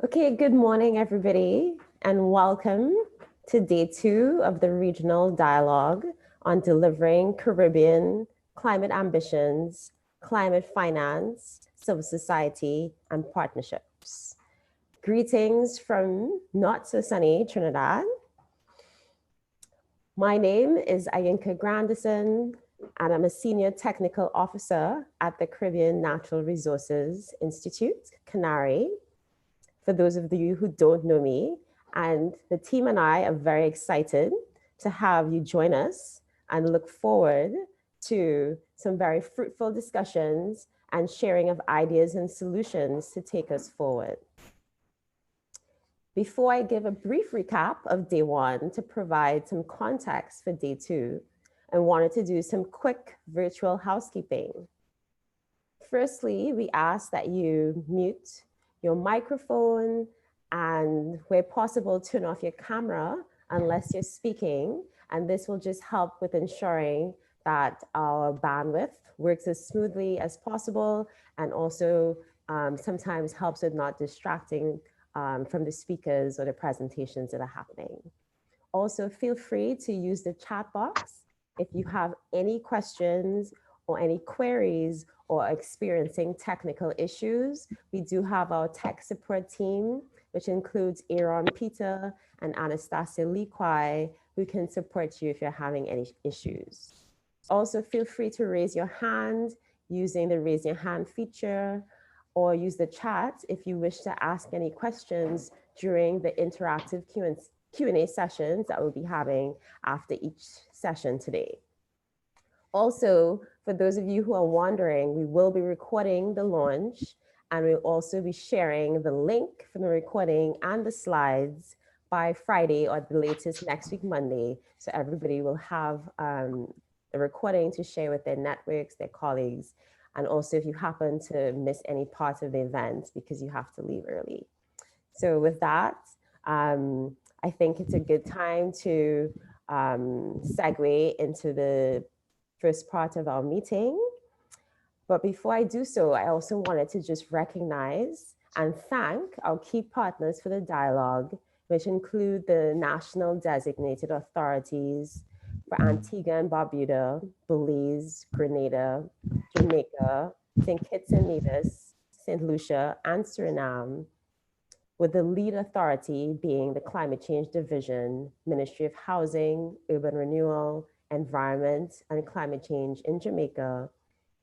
Okay, good morning, everybody, and welcome to day 2 of the regional dialogue on delivering Caribbean climate ambitions, climate finance, civil society, and partnerships. Greetings from not so sunny Trinidad. My name is Ayinka Grandison, and I'm a senior technical officer at the Caribbean Natural Resources Institute, CANARI. For those of you who don't know me, and the team and I are very excited to have you join us and look forward to some very fruitful discussions and sharing of ideas and solutions to take us forward. Before I give a brief recap of day 1 to provide some context for day 2, I wanted to do some quick virtual housekeeping. Firstly, we ask that you mute your microphone and where possible, turn off your camera unless you're speaking. And this will just help with ensuring that our bandwidth works as smoothly as possible, and also sometimes helps with not distracting from the speakers or the presentations that are happening. Also, feel free to use the chat box if you have any questions or any queries or experiencing technical issues. We do have our tech support team, which includes Aaron Peter and Anastasia Likwai, who can support you if you're having any issues. Also, feel free to raise your hand using the raise your hand feature, or use the chat if you wish to ask any questions during the interactive Q&A sessions that we'll be having after each session today. Also, for those of you who are wondering, we will be recording the launch, and we'll also be sharing the link from the recording and the slides by Friday or the latest next week, Monday. So everybody will have the recording to share with their networks, their colleagues, and also if you happen to miss any part of the event because you have to leave early. So with that, I think it's a good time to segue into the first part of our meeting. But before I do so, I also wanted to just recognize and thank our key partners for the dialogue, which include the national designated authorities for Antigua and Barbuda, Belize, Grenada, Jamaica, St. Kitts and Nevis, St. Lucia, and Suriname, with the lead authority being the Climate Change Division, Ministry of Housing, Urban Renewal, Environment, and Climate Change in Jamaica,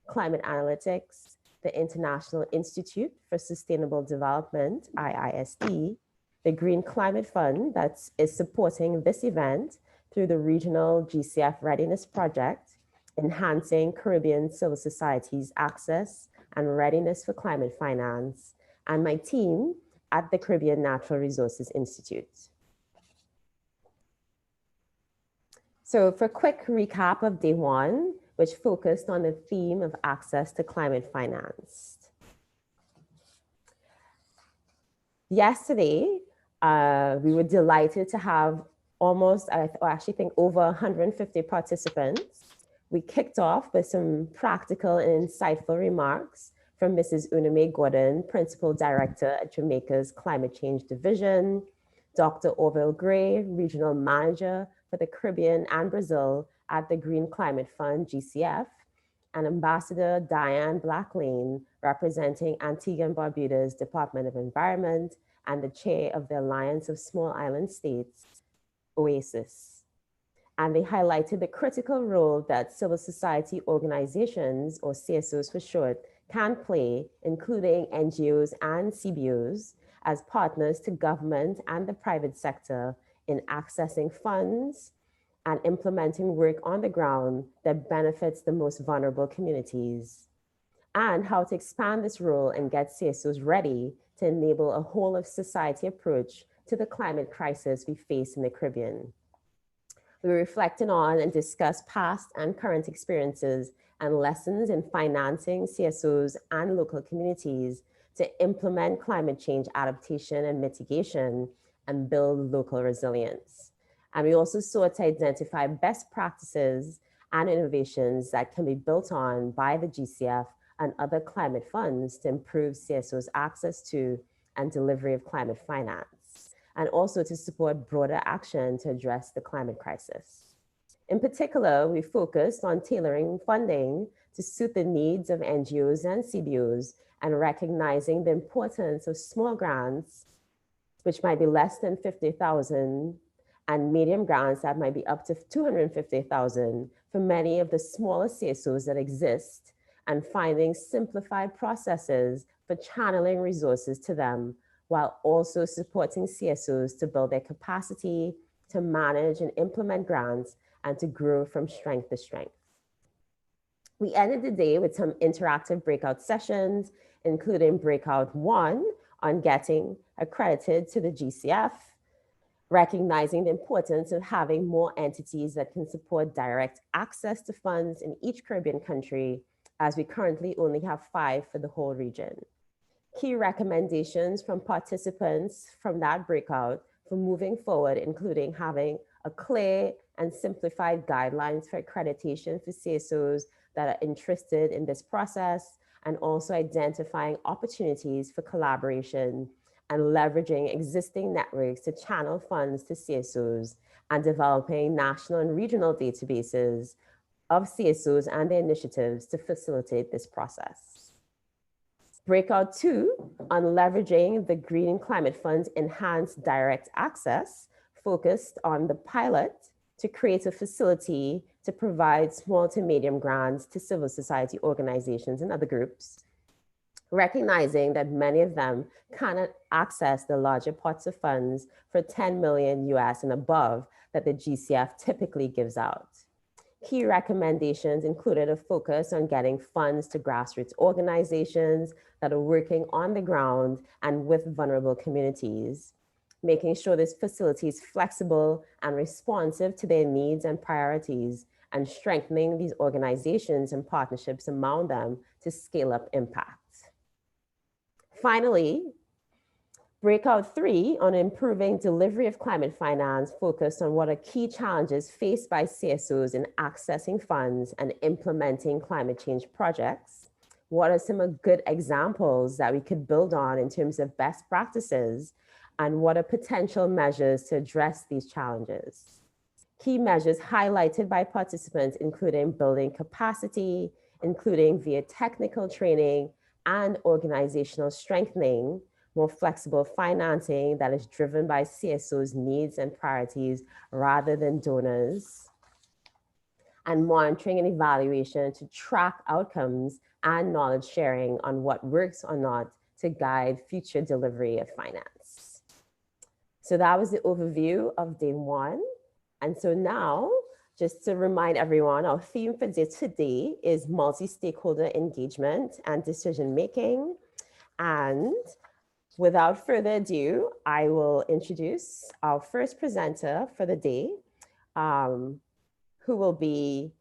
Climate Analytics, the International Institute for Sustainable Development, IISD, the Green Climate Fund that is supporting this event through the regional GCF Readiness Project, enhancing Caribbean civil society's access and readiness for climate finance, and my team at the Caribbean Natural Resources Institute. So for a quick recap of day 1, which focused on the theme of access to climate finance. Yesterday, we were delighted to have almost, I actually think over 150 participants. We kicked off with some practical and insightful remarks from Mrs. Uname Gordon, Principal Director at Jamaica's Climate Change Division, Dr. Orville Gray, Regional Manager for the Caribbean and Brazil at the Green Climate Fund, GCF, and Ambassador Diane Blacklane, representing Antigua and Barbuda's Department of Environment and the chair of the Alliance of Small Island States, OASIS. And they highlighted the critical role that civil society organizations, or CSOs for short, can play, including NGOs and CBOs, as partners to government and the private sector in accessing funds and implementing work on the ground that benefits the most vulnerable communities, and how to expand this role and get CSOs ready to enable a whole of society approach to the climate crisis we face in the Caribbean. We were reflecting on and discussed past and current experiences and lessons in financing CSOs and local communities to implement climate change adaptation and mitigation and build local resilience. And we also sought to identify best practices and innovations that can be built on by the GCF and other climate funds to improve CSOs' access to and delivery of climate finance, and also to support broader action to address the climate crisis. In particular, we focused on tailoring funding to suit the needs of NGOs and CBOs and recognizing the importance of small grants, which might be less than 50,000, and medium grants that might be up to 250,000 for many of the smaller CSOs that exist, and finding simplified processes for channeling resources to them, while also supporting CSOs to build their capacity to manage and implement grants and to grow from strength to strength. We ended the day with some interactive breakout sessions, including breakout 1 on getting accredited to the GCF, recognizing the importance of having more entities that can support direct access to funds in each Caribbean country, as we currently only have 5 for the whole region. Key recommendations from participants from that breakout for moving forward, including having a clear and simplified guidelines for accreditation for CSOs that are interested in this process, and also identifying opportunities for collaboration and leveraging existing networks to channel funds to CSOs, and developing national and regional databases of CSOs and their initiatives to facilitate this process. Breakout 2 on leveraging the Green and Climate Fund's enhanced direct access focused on the pilot to create a facility to provide small to medium grants to civil society organizations and other groups, recognizing that many of them cannot access the larger pots of funds for 10 million US and above that the GCF typically gives out. Key recommendations included a focus on getting funds to grassroots organizations that are working on the ground and with vulnerable communities, making sure this facility is flexible and responsive to their needs and priorities, and strengthening these organizations and partnerships among them to scale up impact. Finally, breakout 3 on improving delivery of climate finance focused on what are key challenges faced by CSOs in accessing funds and implementing climate change projects. What are some good examples that we could build on in terms of best practices, and what are potential measures to address these challenges? Key measures highlighted by participants including building capacity, including via technical training and organizational strengthening, more flexible financing that is driven by CSOs' needs and priorities rather than donors, and monitoring and evaluation to track outcomes and knowledge sharing on what works or not to guide future delivery of finance. So that was the overview of day 1. And so now, just to remind everyone, our theme for today is multi-stakeholder engagement and decision-making. And without further ado, I will introduce our first presenter for the day, who will be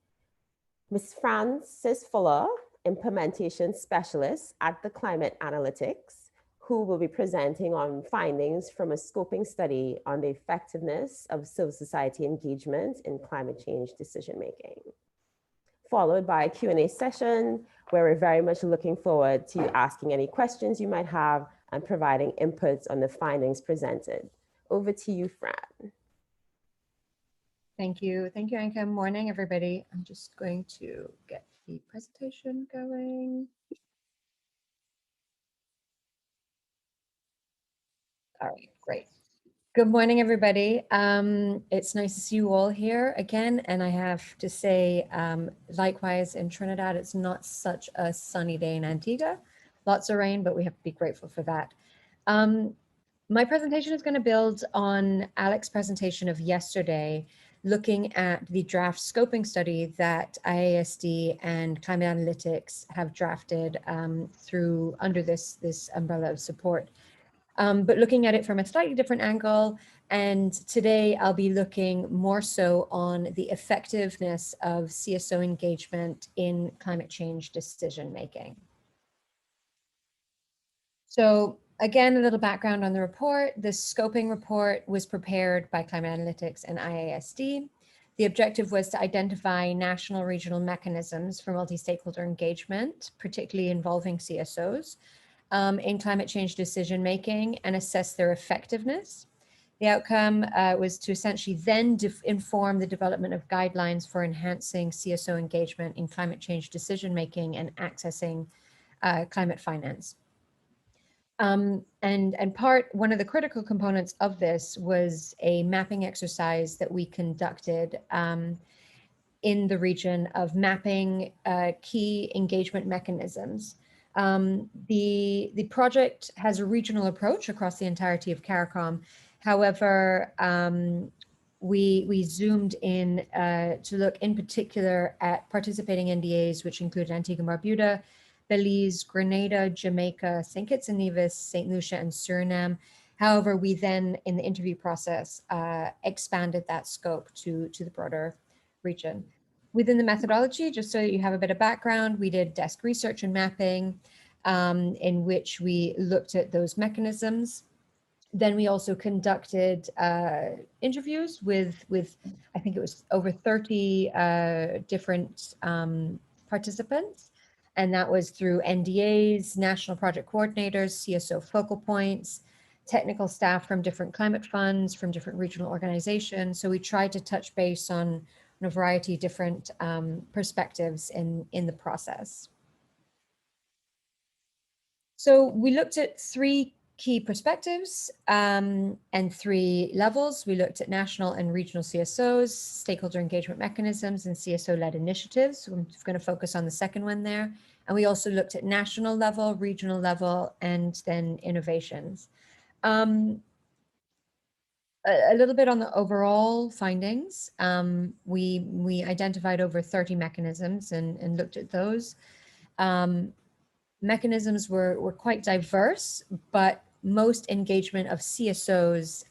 Ms. Frances Fuller, Implementation Specialist at the Climate Analytics, who will be presenting on findings from a scoping study on the effectiveness of civil society engagement in climate change decision-making. Followed by a Q&A session where we're very much looking forward to asking any questions you might have and providing inputs on the findings presented. Over to you, Fran. Thank you. Thank you, Anka. Morning, everybody. I'm just going to get the presentation going. All right, great. Good morning, everybody. It's nice to see you all here again. And I have to say, likewise in Trinidad, it's not such a sunny day in Antigua. Lots of rain, but we have to be grateful for that. My presentation is going to build on Alex's presentation of yesterday, looking at the draft scoping study that IASD and Climate Analytics have drafted under this umbrella of support. But looking at it from a slightly different angle. And today I'll be looking more so on the effectiveness of CSO engagement in climate change decision-making. So again, a little background on the report. The scoping report was prepared by Climate Analytics and IASD. The objective was to identify national regional mechanisms for multi-stakeholder engagement, particularly involving CSOs, in climate change decision-making and assess their effectiveness. The outcome was to essentially then inform the development of guidelines for enhancing CSO engagement in climate change decision-making and accessing climate finance. And one of the critical components of this was a mapping exercise that we conducted in the region of mapping key engagement mechanisms. The project has a regional approach across the entirety of CARICOM. However, we zoomed in to look in particular at participating NDAs, which include Antigua and Barbuda, Belize, Grenada, Jamaica, St. Kitts and Nevis, St. Lucia, and Suriname. However, we then, in the interview process, expanded that scope to the broader region. Within the methodology, just so that you have a bit of background, we did desk research and mapping, in which we looked at those mechanisms. Then we also conducted interviews with I think it was over 30 different participants. And that was through NDAs, national project coordinators, CSO focal points, technical staff from different climate funds, from different regional organizations. So we tried to touch base on a variety of different perspectives in the process. So we looked at 3 key perspectives and 3 levels. We looked at national and regional CSOs, stakeholder engagement mechanisms, and CSO-led initiatives. So I'm going to focus on the second one there. And we also looked at national level, regional level, and then innovations. A little bit on the overall findings. We identified over 30 mechanisms and looked at those. Mechanisms were quite diverse, but most engagement of CSOs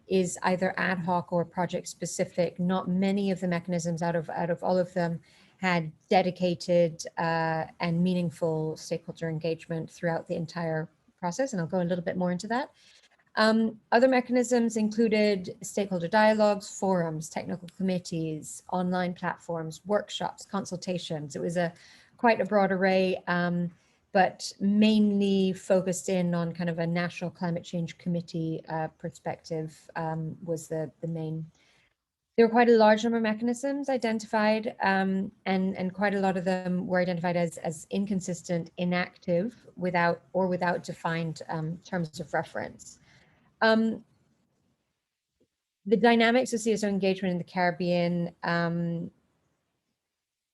is either ad hoc or project specific. Not many of the mechanisms out of all of them had dedicated and meaningful stakeholder engagement throughout the entire process, and I'll go a little bit more into that. Other mechanisms included stakeholder dialogues, forums, technical committees, online platforms, workshops, consultations. It was quite a broad array, but mainly focused in on kind of a national climate change committee perspective was the main. There were quite a large number of mechanisms identified, and quite a lot of them were identified as inconsistent, inactive, without defined terms of reference. The dynamics of CSO engagement in the Caribbean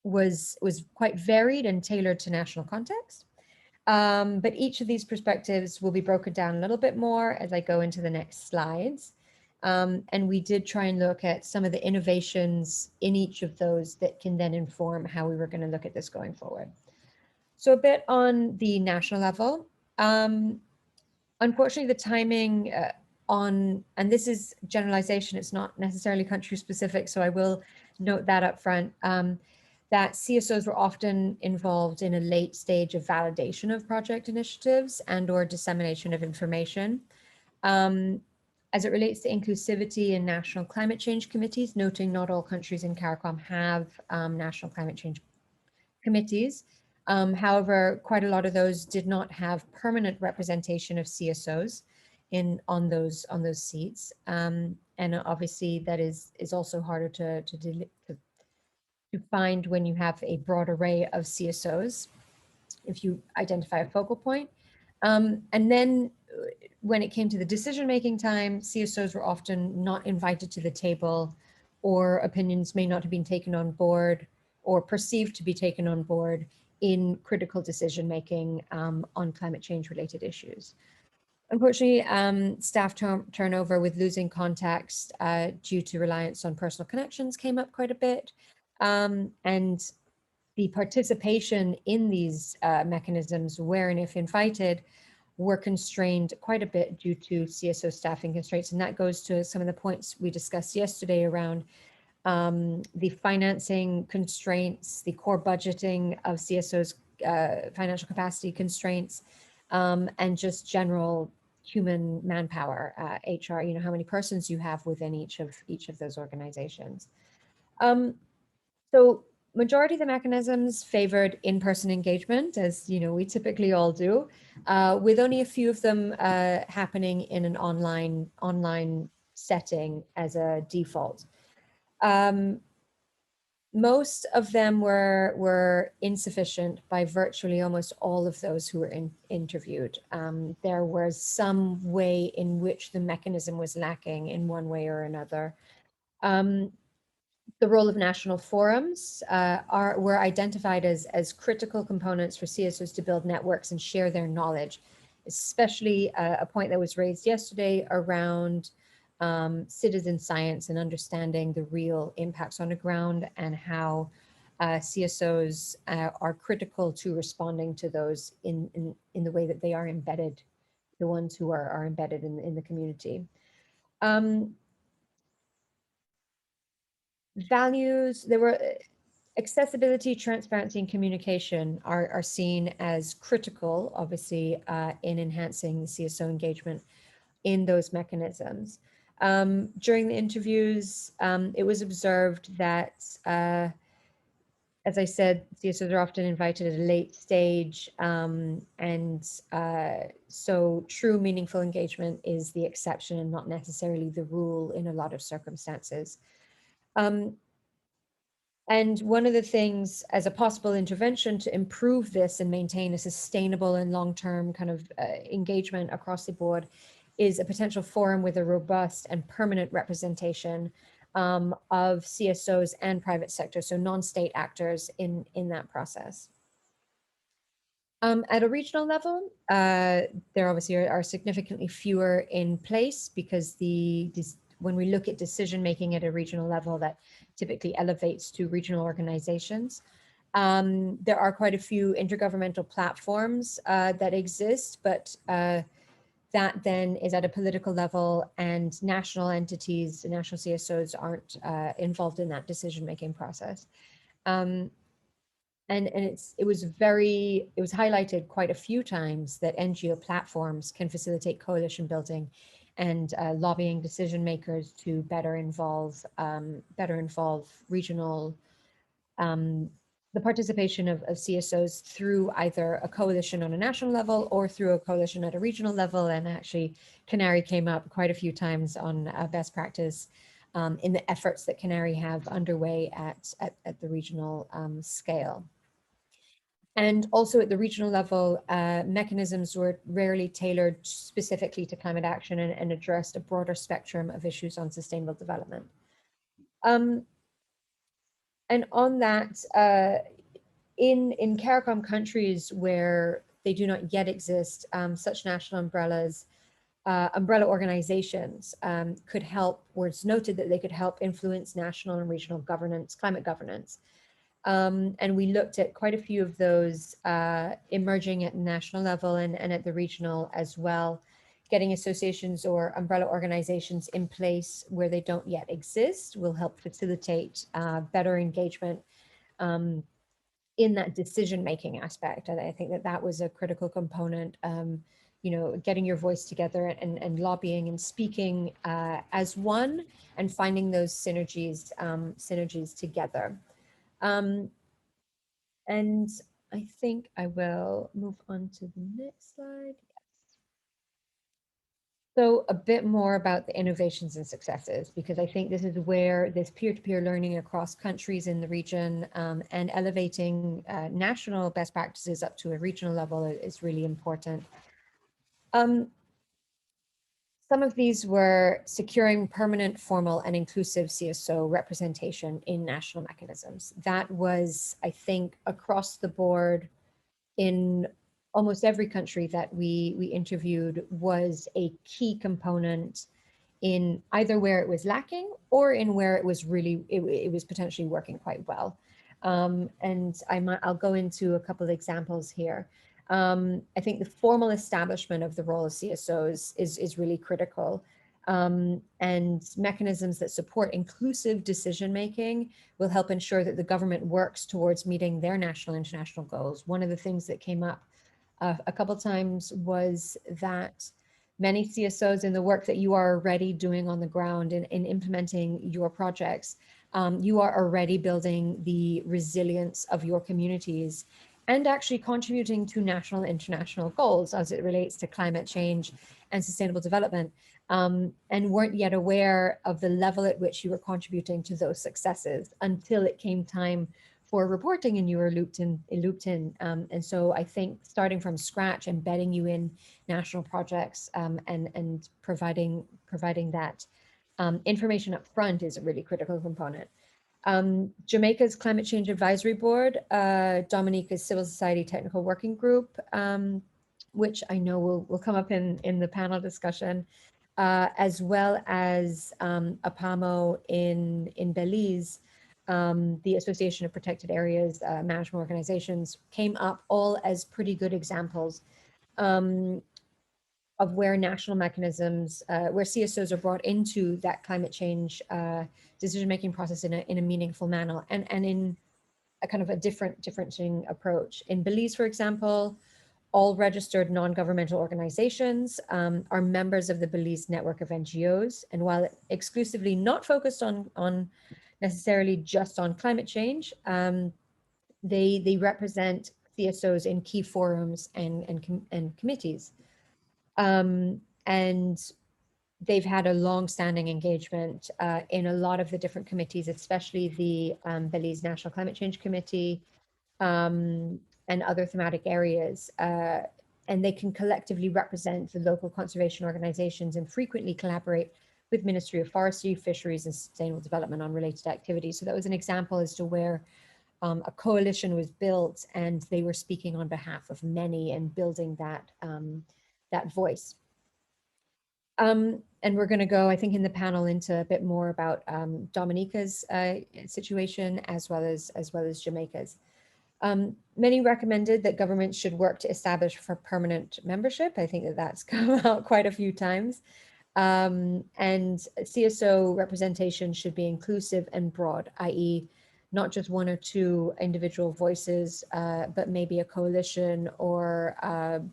was quite varied and tailored to national context. But each of these perspectives will be broken down a little bit more as I go into the next slides. And we did try and look at some of the innovations in each of those that can then inform how we were going to look at this going forward. So a bit on the national level. Unfortunately, the timing and this is generalization, it's not necessarily country specific, so I will note that up front, that CSOs were often involved in a late stage of validation of project initiatives and or dissemination of information. As it relates to inclusivity in national climate change committees, noting not all countries in CARICOM have national climate change committees. However, quite a lot of those did not have permanent representation of CSOs on those seats, and obviously that is also harder to find when you have a broad array of CSOs if you identify a focal point. And then when it came to the decision-making time, CSOs were often not invited to the table, or opinions may not have been taken on board or perceived to be taken on board in critical decision-making on climate change related issues. Unfortunately, staff turnover with losing context due to reliance on personal connections came up quite a bit. And the participation in these mechanisms, where and if invited, were constrained quite a bit due to CSO staffing constraints. And that goes to some of the points we discussed yesterday around the financing constraints, the core budgeting of CSOs, financial capacity constraints, and just general human manpower, HR, how many persons you have within each of those organizations. So Majority of the mechanisms favored in-person engagement, as you know, we typically all do, with only a few of them happening in an online setting as a default. Most of them were insufficient by virtually almost all of those who were interviewed. There was some way in which the mechanism was lacking in one way or another. The role of national forums were identified as critical components for CSOs to build networks and share their knowledge, especially a point that was raised yesterday around citizen science and understanding the real impacts on the ground and how CSOs are critical to responding to those in the way that they are embedded, the ones who are embedded in the community. Values, there were accessibility, transparency, and communication are seen as critical, obviously, in enhancing the CSO engagement in those mechanisms. During the interviews, it was observed that, as I said, CSOs are often invited at a late stage, so true meaningful engagement is the exception and not necessarily the rule in a lot of circumstances. And one of the things as a possible intervention to improve this and maintain a sustainable and long-term kind of engagement across the board is a potential forum with a robust and permanent representation of CSOs and private sector, so non-state actors in that process. At a regional level, there obviously are significantly fewer in place because when we look at decision making at a regional level, that typically elevates to regional organizations. There are quite a few intergovernmental platforms that exist, but that then is at a political level, and national entities, national CSOs aren't involved in that decision making process. And it was highlighted quite a few times that NGO platforms can facilitate coalition building and lobbying decision makers to better involve regional, the participation of CSOs through either a coalition on a national level or through a coalition at a regional level. And actually, CANARI came up quite a few times on best practice in the efforts that CANARI have underway at the regional scale. And also at the regional level, mechanisms were rarely tailored specifically to climate action and addressed a broader spectrum of issues on sustainable development. And on that, in CARICOM countries where they do not yet exist, such national umbrella organizations could help, or it's noted that they could help influence national and regional governance, climate governance. And we looked at quite a few of those emerging at the national level and at the regional as well, getting associations or umbrella organizations in place where they don't yet exist will help facilitate better engagement in that decision-making aspect. And I think that was a critical component, you know, getting your voice together and lobbying and speaking as one and finding those synergies together. And I think I will move on to the next slide. Yes. So a bit more about the innovations and successes, because I think this is where this peer-to-peer learning across countries in the region and elevating national best practices up to a regional level is really important. Some of these were securing permanent, formal, and inclusive CSO representation in national mechanisms. That was, I think, across the board in almost every country that we interviewed, was a key component in either where it was lacking or in where it was really, it was potentially working quite well. And I'll go into a couple of examples here. I think the formal establishment of the role of CSOs is really critical. And mechanisms that support inclusive decision-making will help ensure that the government works towards meeting their national and international goals. One of the things that came up a couple times was that many CSOs in the work that you are already doing on the ground in implementing your projects you are already building the resilience of your communities and actually contributing to national and international goals as it relates to climate change and sustainable development, and weren't yet aware of the level at which you were contributing to those successes until it came time for reporting and you were looped in. And so I think starting from scratch, embedding you in national projects, and providing that information up front is a really critical component. Jamaica's Climate Change Advisory Board, Dominica's Civil Society Technical Working Group, which I know will come up in the panel discussion, as well as APAMO in Belize, the Association of Protected Areas Management Organizations, came up all as pretty good examples of where national mechanisms, where CSOs are brought into that climate change decision-making process in a meaningful manner, and in a kind of a differentiating approach. In Belize, for example, all registered non-governmental organizations are members of the Belize network of NGOs, and while exclusively not focused on necessarily just on climate change, they represent CSOs in key forums and committees. And they've had a long-standing engagement in a lot of the different committees, especially the Belize National Climate Change Committee, and other thematic areas. And they can collectively represent the local conservation organizations and frequently collaborate with Ministry of Forestry, Fisheries, and Sustainable Development on related activities. So that was an example as to where a coalition was built and they were speaking on behalf of many and building that, that voice. And we're going to go, I think, in the panel into a bit more about Dominica's situation as well as Jamaica's. Many recommended that governments should work to establish for permanent membership. I think that that's come out quite a few times. And CSO representation should be inclusive and broad, i.e. not just one or two individual voices, but maybe a coalition or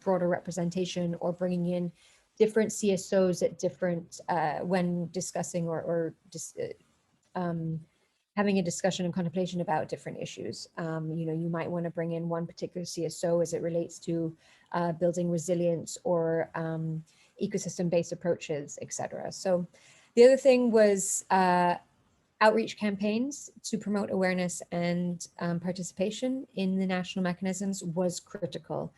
broader representation, or bringing in different CSOs at different, when discussing or having a discussion and contemplation about different issues. You might want to bring in one particular CSO as it relates to building resilience or ecosystem-based approaches, etc. So the other thing was outreach campaigns to promote awareness and participation in the national mechanisms was critical.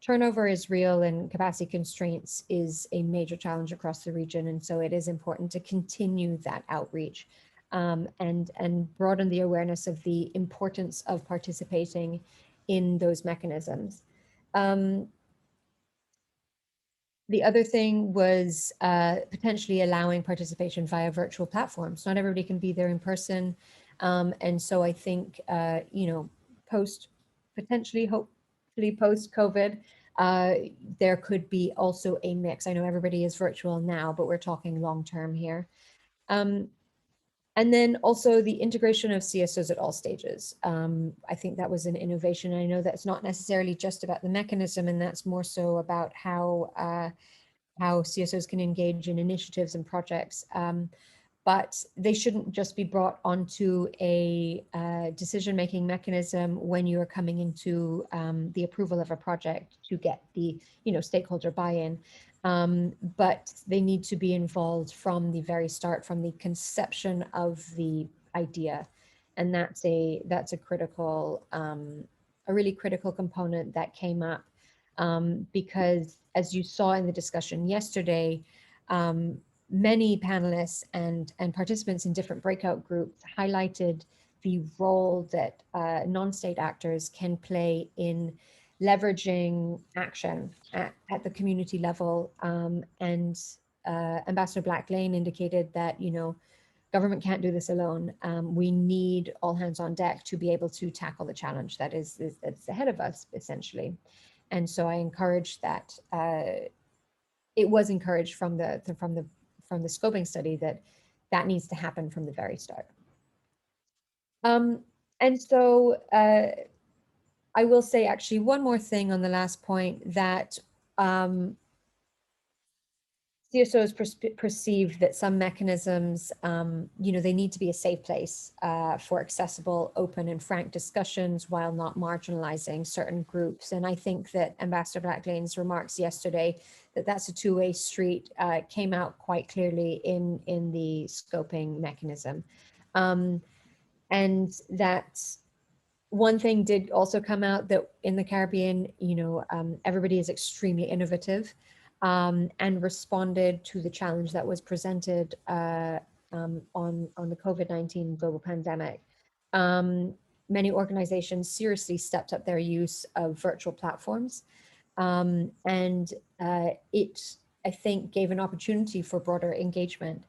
Turnover is real and capacity constraints is a major challenge across the region. And so it is important to continue that outreach and broaden the awareness of the importance of participating in those mechanisms. The other thing was potentially allowing participation via virtual platforms. Not everybody can be there in person. And so I think, potentially, hopefully post-COVID, there could be also a mix. I know everybody is virtual now, but we're talking long-term here. And then also the integration of CSOs at all stages. I think that was an innovation. I know that's not necessarily just about the mechanism, and that's more so about how CSOs can engage in initiatives and projects. But they shouldn't just be brought onto a decision-making mechanism when you are coming into the approval of a project to get the stakeholder buy-in. But they need to be involved from the very start, from the conception of the idea, and that's a critical, a really critical component that came up because, as you saw in the discussion yesterday, many panelists and participants in different breakout groups highlighted the role that non-state actors can play in leveraging action at the community level. And Ambassador Black-Lane indicated that, government can't do this alone. We need all hands on deck to be able to tackle the challenge that's ahead of us, essentially. And so I encourage that. It was encouraged from the scoping study that needs to happen from the very start. And so I will say actually one more thing on the last point, that CSOs perceive that some mechanisms, they need to be a safe place for accessible, open and frank discussions while not marginalizing certain groups. And I think that Ambassador Blacklane's remarks yesterday, that that's a two-way street, came out quite clearly in the scoping mechanism. And that one thing did also come out, that in the Caribbean, everybody is extremely innovative. And responded to the challenge that was presented on the COVID-19 global pandemic. Many organizations seriously stepped up their use of virtual platforms. And it, I think, gave an opportunity for broader engagement.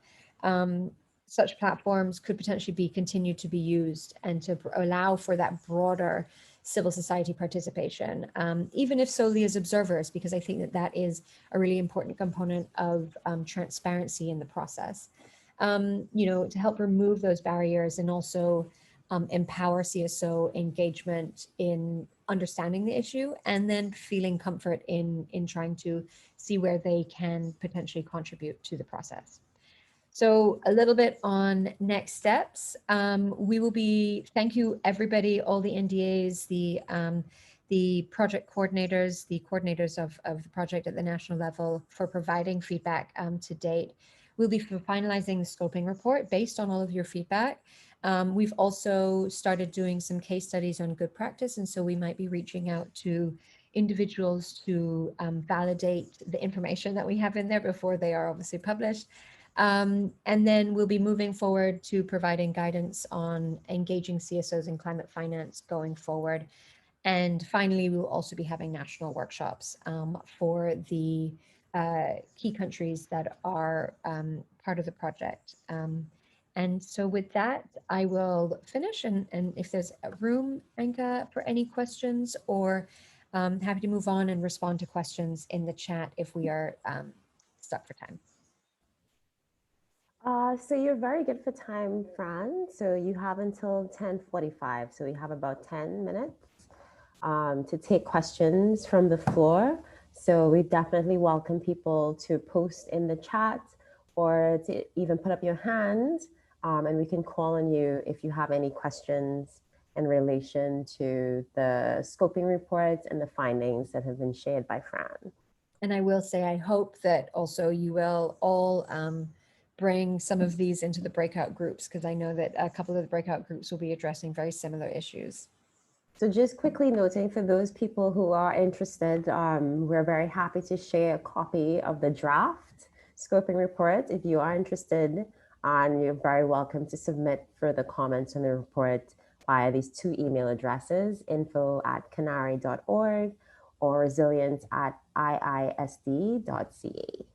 Such platforms could potentially be continued to be used and to allow for that broader civil society participation, even if solely as observers, because I think that that is a really important component of transparency in the process. To help remove those barriers and also empower CSO engagement in understanding the issue, and then feeling comfort in trying to see where they can potentially contribute to the process. So a little bit on next steps. We will be, thank you everybody, all the NDAs, the project coordinators, the coordinators of the project at the national level for providing feedback to date. We'll be finalizing the scoping report based on all of your feedback. We've also started doing some case studies on good practice, and so we might be reaching out to individuals to validate the information that we have in there before they are obviously published. And then we'll be moving forward to providing guidance on engaging CSOs in climate finance going forward. And finally, we will also be having national workshops for the key countries that are part of the project. And so with that, I will finish. And if there's a room, Anka, for any questions, or happy to move on and respond to questions in the chat if we are stuck for time. So you're very good for time, Fran. So you have until 10:45. So we have about 10 minutes to take questions from the floor. So we definitely welcome people to post in the chat or to even put up your hand, and we can call on you if you have any questions in relation to the scoping reports and the findings that have been shared by Fran. And I will say, I hope that also you will all bring some of these into the breakout groups, because I know that a couple of the breakout groups will be addressing very similar issues. So just quickly noting for those people who are interested, we're very happy to share a copy of the draft scoping report. If you are interested, and you're very welcome to submit further comments on the report via these two email addresses, info@canari.org or resilient@iisd.ca.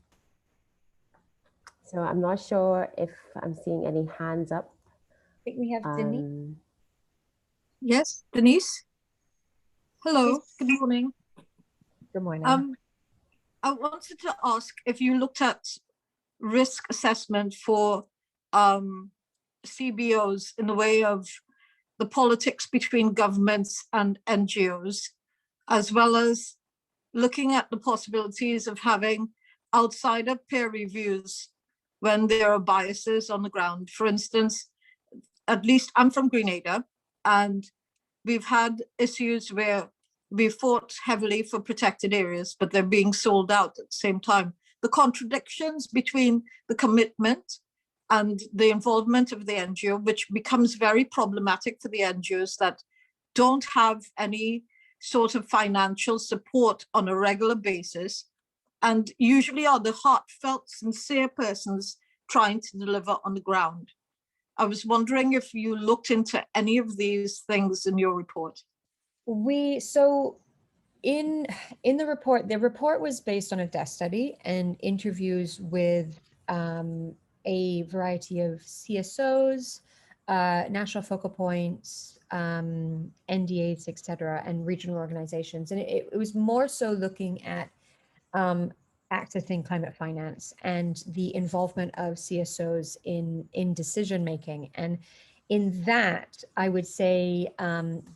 So I'm not sure if I'm seeing any hands up. I think we have Denise. Yes, Denise. Hello, good morning. Good morning. I wanted to ask if you looked at risk assessment for CBOs in the way of the politics between governments and NGOs, as well as looking at the possibilities of having outsider peer reviews when there are biases on the ground. For instance, at least I'm from Grenada, and we've had issues where we fought heavily for protected areas, but they're being sold out at the same time. The contradictions between the commitment and the involvement of the NGO, which becomes very problematic for the NGOs that don't have any sort of financial support on a regular basis, and usually are the heartfelt, sincere persons trying to deliver on the ground. I was wondering if you looked into any of these things in your report. So in the report was based on a desk study and interviews with a variety of CSOs, national focal points, NDAs, et cetera, and regional organizations. And it was more so looking at accessing climate finance and the involvement of CSOs in decision making. And in that, I would say,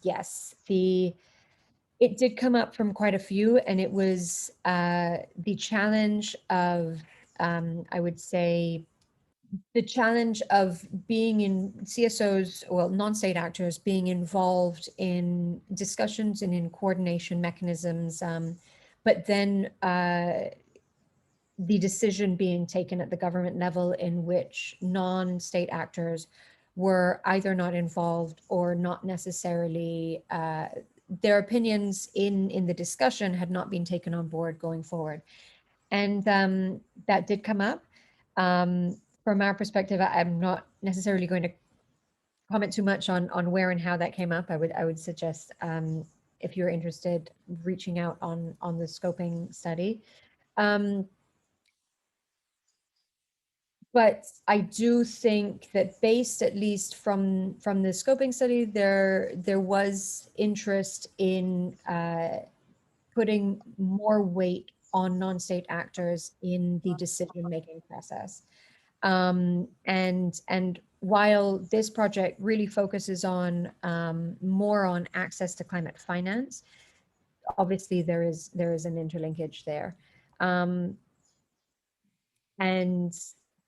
yes, it did come up from quite a few, and it was the challenge of I would say, the challenge of being in CSOs, well, non-state actors being involved in discussions and in coordination mechanisms, but then the decision being taken at the government level in which non-state actors were either not involved or not necessarily, their opinions in the discussion had not been taken on board going forward. And that did come up. From our perspective, I'm not necessarily going to comment too much on where and how that came up. I would suggest, if you're interested, reaching out on the scoping study. But I do think that, based at least from the scoping study, there was interest in putting more weight on non-state actors in the decision-making process. And while this project really focuses on more on access to climate finance, obviously there is an interlinkage there.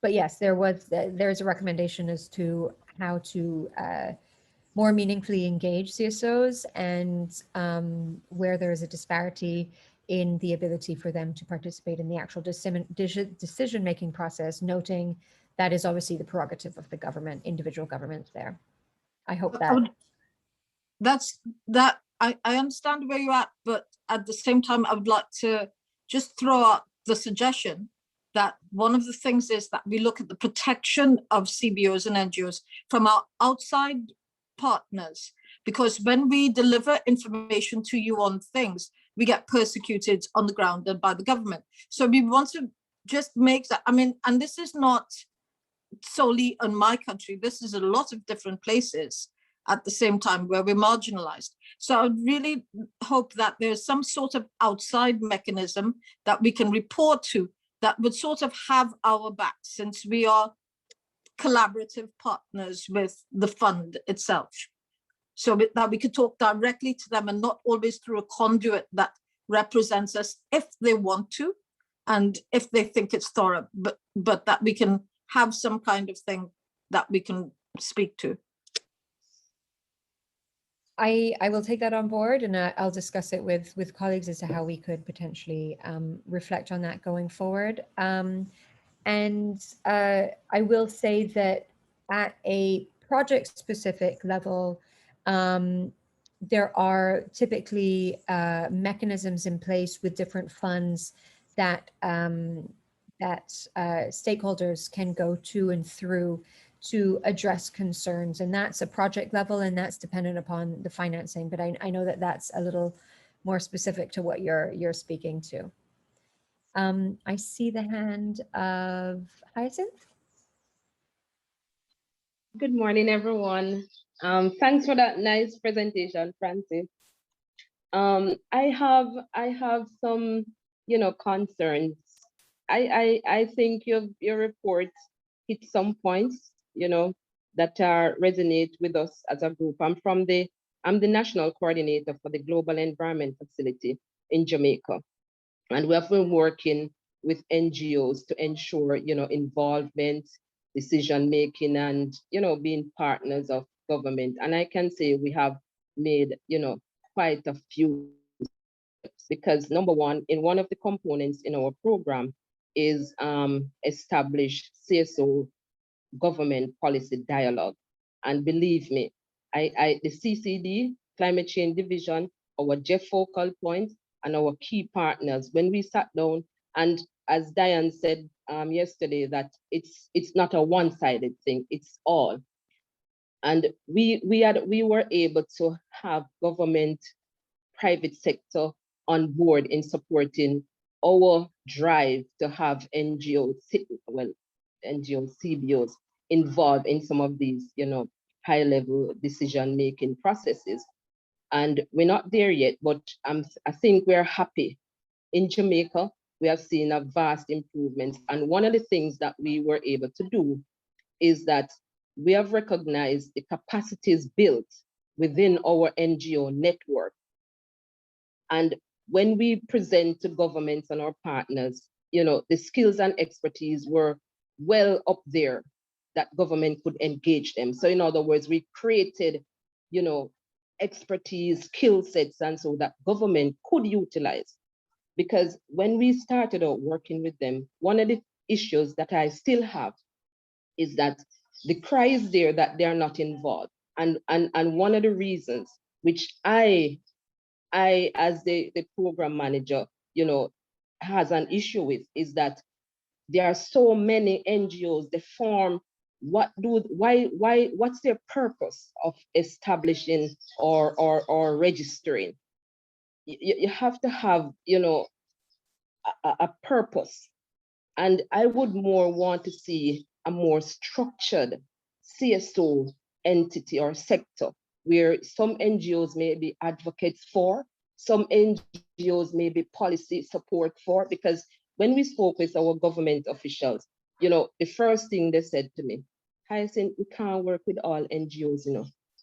But yes, there's a recommendation as to how to more meaningfully engage CSOs, and where there is a disparity in the ability for them to participate in the actual decision-making process, noting that is obviously the prerogative of the government, individual governments there. I hope that. I understand where you're at, but at the same time, I would like to just throw out the suggestion that one of the things is that we look at the protection of CBOs and NGOs from our outside partners, because when we deliver information to you on things, we get persecuted on the ground and by the government. So we want to just make that, I mean, and this is not solely in my country, this is a lot of different places at the same time where we're marginalized. So I would really hope that there's some sort of outside mechanism that we can report to that would sort of have our back, since we are collaborative partners with the fund itself. So that we could talk directly to them and not always through a conduit that represents us if they want to, and if they think it's thorough, but that we can have some kind of thing that we can speak to. I will take that on board, and I'll discuss it with colleagues as to how we could potentially reflect on that going forward. And I will say that at a project-specific level, there are typically mechanisms in place with different funds that stakeholders can go to and through to address concerns, and that's a project level, and that's dependent upon the financing. But I know that that's a little more specific to what you're speaking to. I see the hand of Hyacinth. Good morning, everyone. Thanks for that nice presentation, Francis. I have some, concerns. I think your report hit some points, that resonate with us as a group. I'm the national coordinator for the Global Environment Facility in Jamaica. And we have been working with NGOs to ensure, involvement, decision-making, and, being partners of government. And I can say we have made, quite a few steps, because number one, in one of the components in our program is establish CSO government policy dialogue. And believe me, the CCD, Climate Change Division, our Jeff focal point, and our key partners, when we sat down, and as Diane said yesterday, that it's not a one-sided thing, it's all. And we were able to have government, private sector on board in supporting our drive to have NGOs, CBOs involved in some of these, high-level decision-making processes. And we're not there yet, but I think we're happy. In Jamaica, we have seen a vast improvement. And one of the things that we were able to do is that we have recognized the capacities built within our NGO network. And when we present to governments and our partners the skills and expertise were well up there that government could engage them. So in other words, we created, expertise, skill sets, and so that government could utilize. Because when we started out working with them, one of the issues that I still have is that the cry is there that they are not involved. And one of the reasons which I as the program manager, has an issue with is that there are so many NGOs, they form, what's their purpose of establishing or registering? You have to have, a purpose. And I would more want to see a more structured CSO entity or sector where some NGOs may be advocates for, some NGOs may be policy support for, because when we spoke with our government officials, the first thing they said to me, Hyacinth, we can't work with all NGOs,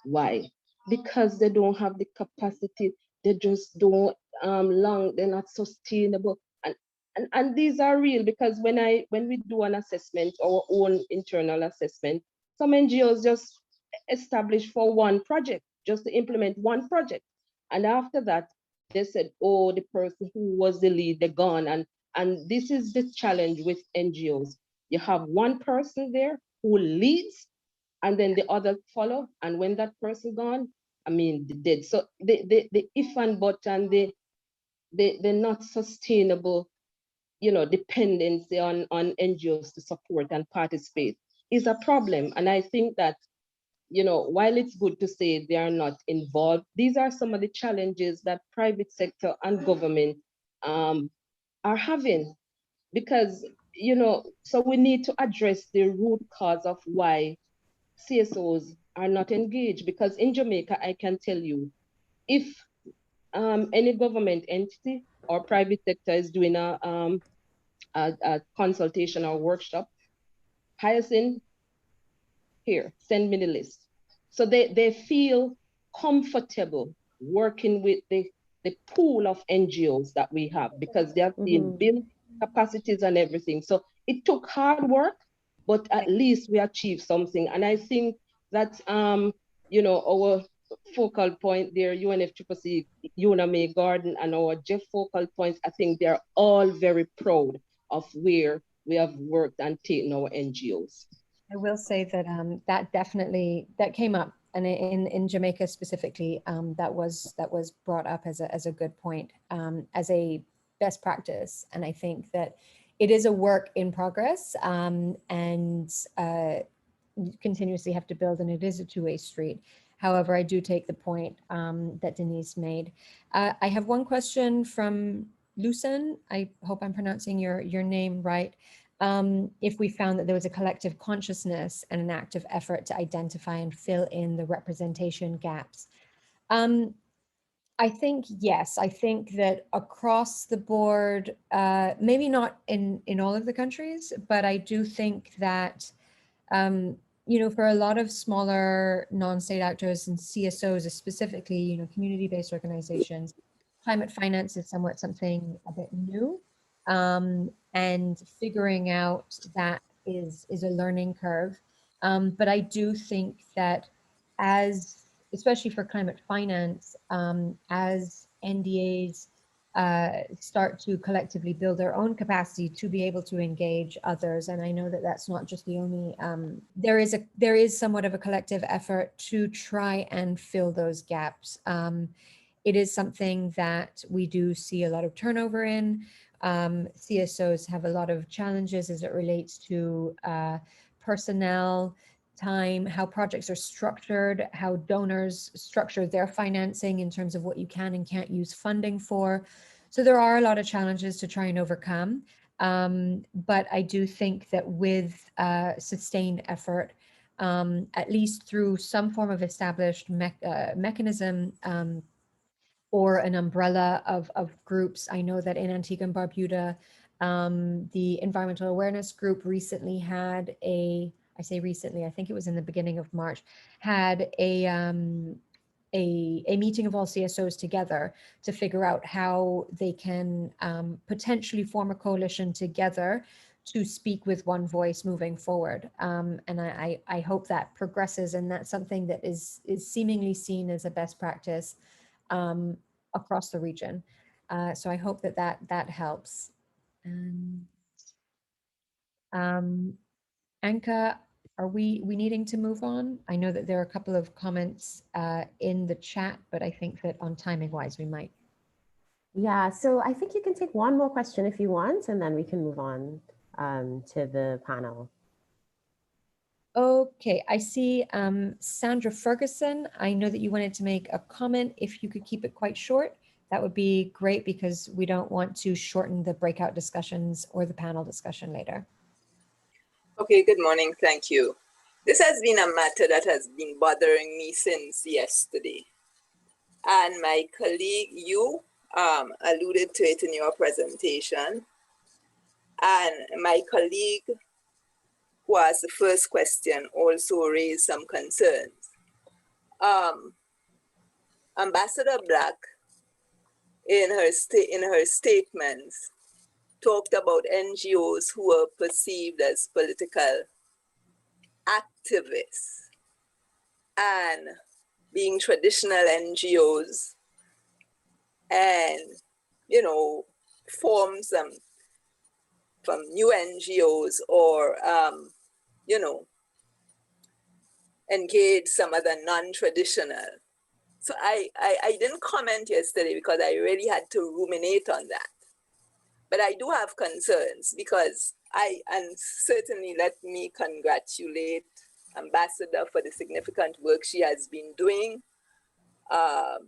Why? Because they don't have the capacity, they just don't they're not sustainable. And these are real, because when we do an assessment, our own internal assessment, some NGOs just establish for one project, just to implement one project. And after that, they said, oh, the person who was the lead, they're gone. And this is the challenge with NGOs. You have one person there who leads, and then the others follow. And when that person gone, they're dead. So the if and but and they're not sustainable, dependency on NGOs to support and participate is a problem. And I think that, while it's good to say they are not involved, these are some of the challenges that private sector and government are having. Because, so we need to address the root cause of why CSOs are not engaged. Because in Jamaica, I can tell you, if any government entity or private sector is doing a consultation or workshop, Hyacinth, here, send me the list. So they feel comfortable working with the pool of NGOs that we have, because they have been built capacities and everything. So it took hard work, but at least we achieved something. And I think that, our focal point there, UNFCCC, May Garden, and our Jeff focal points, I think they're all very proud of where we have worked and taken our NGOs. I will say that that came up, and in Jamaica specifically, that was brought up as a good point, as a best practice. And I think that it is a work in progress, and you continuously have to build, and it is a two-way street. However, I do take the point that Denise made. I have one question from Lucen. I hope I'm pronouncing your name right. If we found that there was a collective consciousness and an active effort to identify and fill in the representation gaps. I think, yes, I think that across the board, maybe not in all of the countries, but I do think that, for a lot of smaller non-state actors and CSOs specifically, community-based organizations, climate finance is somewhat something a bit new. And figuring out that is a learning curve. But I do think that especially for climate finance, as NDAs start to collectively build their own capacity to be able to engage others, and I know that that's not just the only, there is somewhat of a collective effort to try and fill those gaps. It is something that we do see a lot of turnover in. CSOs have a lot of challenges as it relates to personnel, time, how projects are structured, how donors structure their financing in terms of what you can and can't use funding for. So there are a lot of challenges to try and overcome. But I do think that with sustained effort, at least through some form of established mechanism, or an umbrella of groups. I know that in Antigua and Barbuda, the Environmental Awareness Group recently had I say recently, I think it was in the beginning of March, had a a meeting of all CSOs together to figure out how they can potentially form a coalition together to speak with one voice moving forward. And I hope that progresses, and that's something that is seemingly seen as a best practice across the region. So I hope that helps. And Anka, are we needing to move on? I know that there are a couple of comments in the chat, but I think that on timing wise, we might. Yeah, so I think you can take one more question if you want, and then we can move on to the panel. Okay, I see Sandra Ferguson. I know that you wanted to make a comment. If you could keep it quite short, that would be great, because we don't want to shorten the breakout discussions or the panel discussion later. Okay, good morning. Thank you. This has been a matter that has been bothering me since yesterday. And my colleague, you alluded to it in your presentation. And my colleague who asked the first question also raised some concerns. Ambassador Black, in her statements, talked about NGOs who were perceived as political activists and being traditional NGOs, and, you know, form some from new NGOs, or, you know, engage some other non-traditional. So I didn't comment yesterday because I really had to ruminate on that. But I do have concerns, because and certainly let me congratulate Ambassador for the significant work she has been doing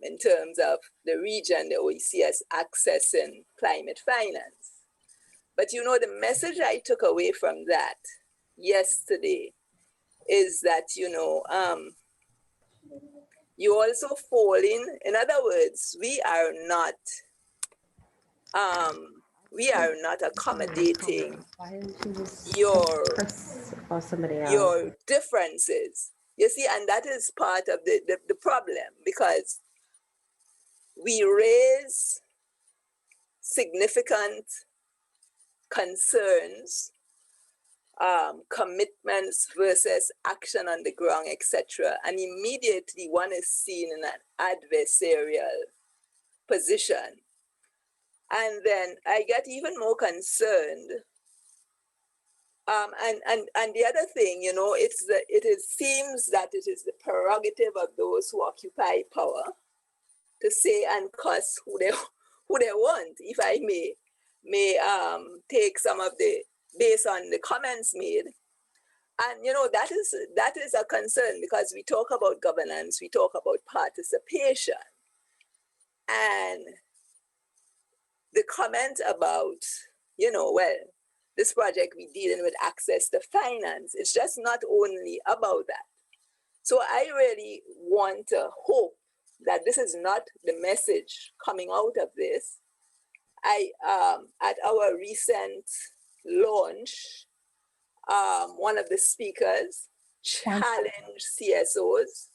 in terms of the region, the OECS accessing climate finance. But you know, the message I took away from that yesterday is that, you know, you also fall in other words, we are not accommodating your differences. You see, and that is part of the problem, because we raise significant concerns, commitments versus action on the ground, etc. And immediately one is seen in an adversarial position. And then I get even more concerned. And the other thing, you know, seems that it is the prerogative of those who occupy power to say and cuss who they want, if I may take some of the, based on the comments made. And, you know, that is a concern, because we talk about governance, we talk about participation. And the comment about, you know, well, this project we're dealing with access to finance, it's just not only about that. So I really want to hope that this is not the message coming out of this. At our recent launch, one of the speakers challenged CSOs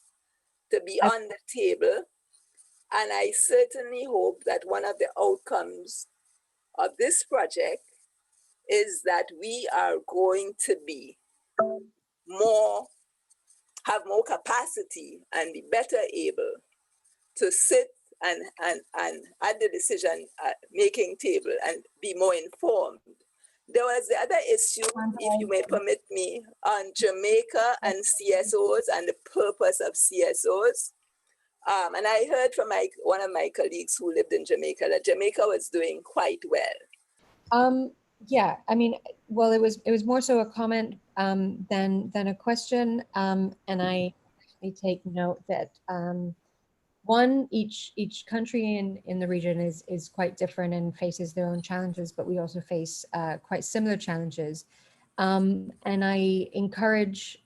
to be on the table. And I certainly hope that one of the outcomes of this project is that we are going to be have more capacity and be better able to sit and at the decision making table and be more informed. There was the other issue, if you may permit me, on Jamaica and CSOs and the purpose of CSOs. And I heard from one of my colleagues who lived in Jamaica that Jamaica was doing quite well. Yeah, I mean, well, it was more so a comment than a question, and I actually take note that each country in the region is quite different and faces their own challenges, but we also face quite similar challenges, and I encourage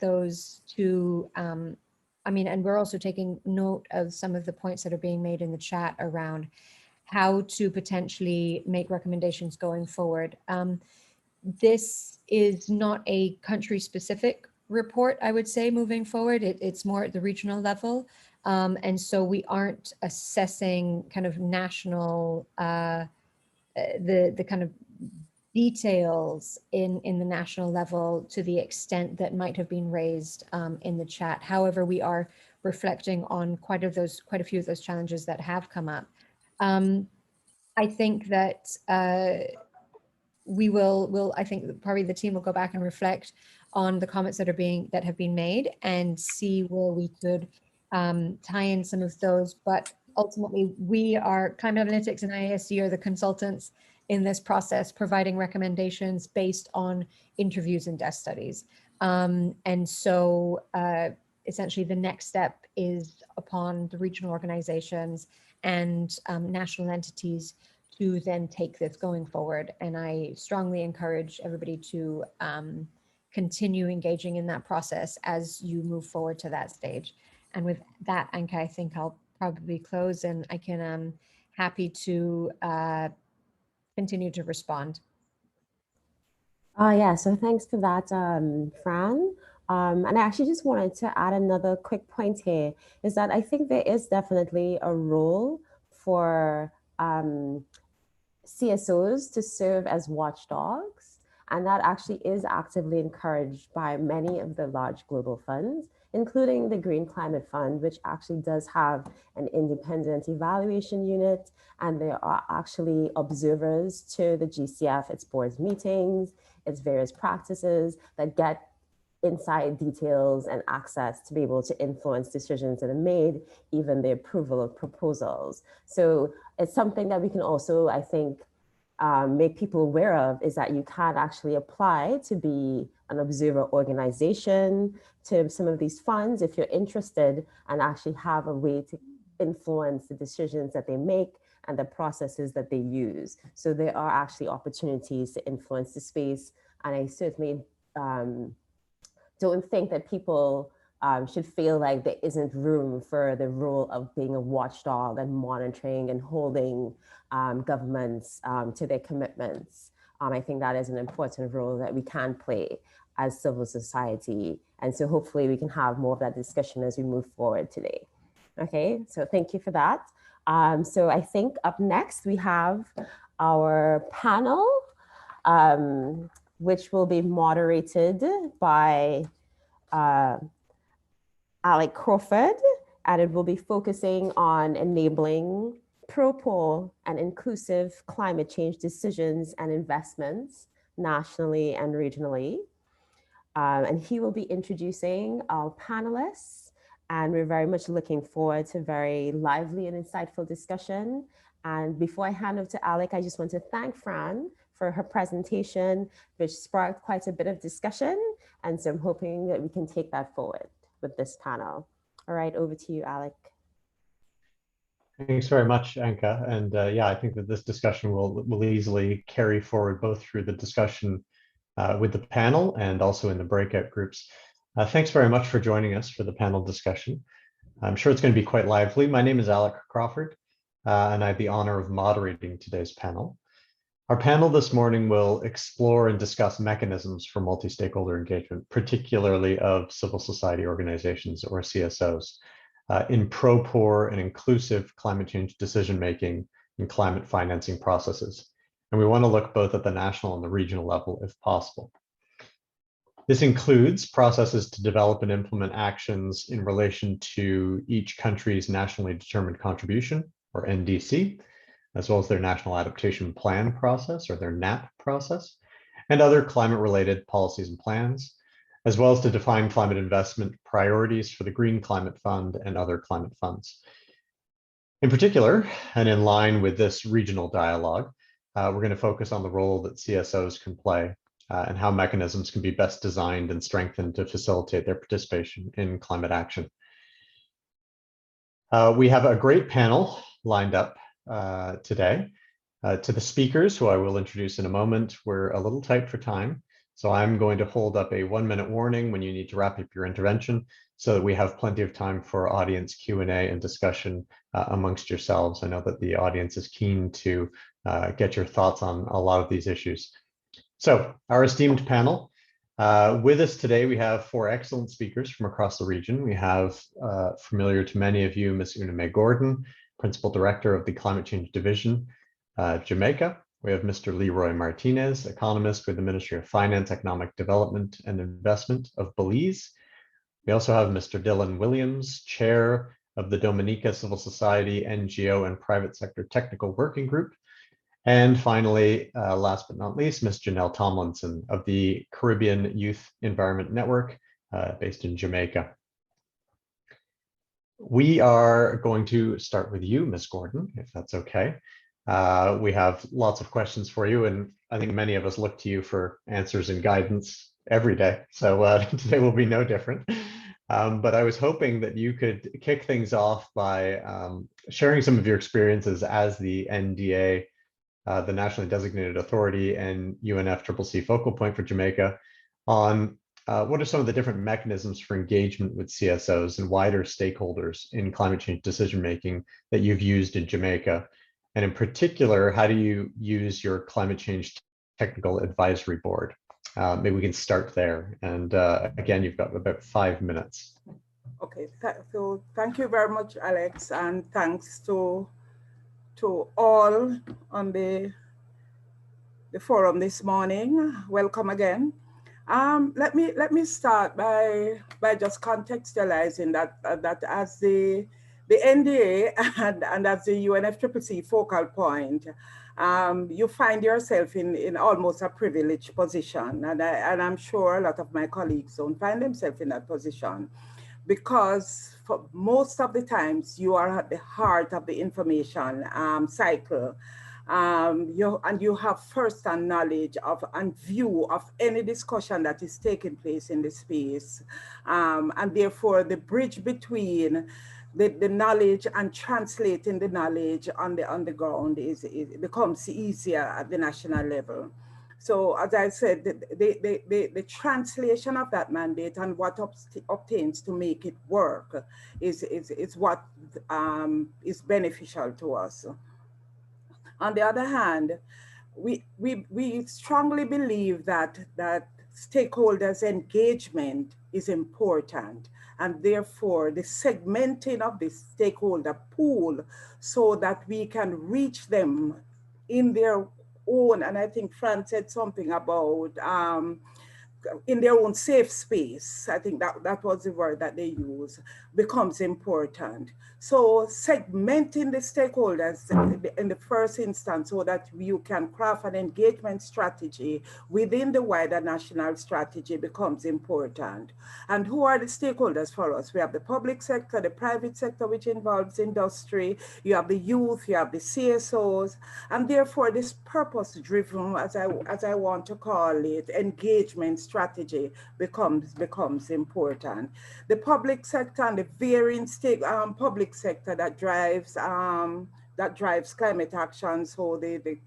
those to. I mean, and we're also taking note of some of the points that are being made in the chat around how to potentially make recommendations going forward. This is not a country-specific report, I would say, moving forward. It's more at the regional level. And so we aren't assessing kind of national, the kind of details in the national level to the extent that might have been raised in the chat. However, we are reflecting on quite a few of those challenges that have come up. I think that I think probably the team will go back and reflect on the comments that have been made and see where we could tie in some of those. But ultimately, we are Climate Analytics and IASD are the consultants in this process, providing recommendations based on interviews and desk studies. And so essentially the next step is upon the regional organizations and national entities to then take this going forward. And I strongly encourage everybody to continue engaging in that process as you move forward to that stage. And with that, Anka, I think I'll probably close, and I can happy to continue to respond. Yeah, so thanks for that, Fran. And I actually just wanted to add another quick point here, is that I think there is definitely a role for CSOs to serve as watchdogs, and that actually is actively encouraged by many of the large global funds, including the Green Climate Fund, which actually does have an independent evaluation unit, and there are actually observers to the GCF, its board's meetings, its various practices that get inside details and access to be able to influence decisions that are made, even the approval of proposals. So it's something that we can also, I think, make people aware of, is that you can actually apply to be an observer organization to some of these funds if you're interested, and actually have a way to influence the decisions that they make and the processes that they use. So there are actually opportunities to influence the space. And I certainly don't think that people should feel like there isn't room for the role of being a watchdog and monitoring and holding governments to their commitments. I think that is an important role that we can play as civil society. And so hopefully we can have more of that discussion as we move forward today. Okay, so thank you for that. So I think up next we have our panel, which will be moderated by Alec Crawford, and it will be focusing on enabling pro and inclusive climate change decisions and investments nationally and regionally. And he will be introducing our panelists, and we're very much looking forward to very lively and insightful discussion. And before I hand over to Alec, I just want to thank Fran for her presentation, which sparked quite a bit of discussion. And so I'm hoping that we can take that forward with this panel. All right, over to you, Alec. Thanks very much, Anka. And yeah, I think that this discussion will easily carry forward both through the discussion with the panel and also in the breakout groups. Thanks very much for joining us for the panel discussion. I'm sure it's going to be quite lively. My name is Alec Crawford, and I have the honor of moderating today's panel. Our panel this morning will explore and discuss mechanisms for multi-stakeholder engagement, particularly of civil society organizations, or CSOs, in pro-poor and inclusive climate change decision-making and climate financing processes. And we want to look both at the national and the regional level if possible. This includes processes to develop and implement actions in relation to each country's nationally determined contribution, or NDC, as well as their National Adaptation Plan process, or their NAP process, and other climate-related policies and plans, as well as to define climate investment priorities for the Green Climate Fund and other climate funds. In particular, and in line with this regional dialogue, we're going to focus on the role that CSOs can play and how mechanisms can be best designed and strengthened to facilitate their participation in climate action. We have a great panel lined up today. To the speakers, who I will introduce in a moment, we're a little tight for time, so I'm going to hold up a 1-minute warning when you need to wrap up your intervention, so that we have plenty of time for audience Q&A and discussion amongst yourselves. I know that the audience is keen to get your thoughts on a lot of these issues. So our esteemed panel, With us today, we have 4 excellent speakers from across the region. We have, familiar to many of you, Ms. Una Mae Gordon, Principal Director of the Climate Change Division, Jamaica. We have Mr. Leroy Martinez, economist with the Ministry of Finance, Economic Development and Investment of Belize. We also have Mr. Dylan Williams, Chair of the Dominica Civil Society, NGO and Private Sector Technical Working Group. And finally, last but not least, Ms. Janelle Tomlinson of the Caribbean Youth Environment Network, based in Jamaica. We are going to start with you, Ms. Gordon, if that's okay. We have lots of questions for you, and I think many of us look to you for answers and guidance every day. So today will be no different. But I was hoping that you could kick things off by sharing some of your experiences as the NDA, the Nationally Designated Authority and UNFCCC focal point for Jamaica, on what are some of the different mechanisms for engagement with CSOs and wider stakeholders in climate change decision-making that you've used in Jamaica? And in particular, how do you use your climate change technical advisory board? Maybe we can start there. And again, you've got about 5 minutes. Okay, so thank you very much, Alex, and thanks to all on the forum this morning. Welcome again. Let me start by just contextualizing that as the NDA and as the UNFCCC focal point, you find yourself in almost a privileged position, and I'm sure a lot of my colleagues don't find themselves in that position, because for most of the times you are at the heart of the information cycle. You have first-hand knowledge of and view of any discussion that is taking place in the space. And therefore the bridge between the knowledge and translating the knowledge on the ground it becomes easier at the national level. So as I said, the translation of that mandate and what obtains to make it work is what is beneficial to us. On the other hand, we strongly believe that stakeholders' engagement is important, and therefore the segmenting of the stakeholder pool so that we can reach them in their own, and I think Fran said something about in their own safe space. I think that was the word that they use, becomes important. So segmenting the stakeholders in the first instance so that you can craft an engagement strategy within the wider national strategy becomes important. And who are the stakeholders for us? We have the public sector, the private sector, which involves industry, you have the youth, you have the CSOs, and therefore this purpose-driven, as I want to call it, engagement strategy becomes important. The public sector and the varying public sector that drives climate action. So the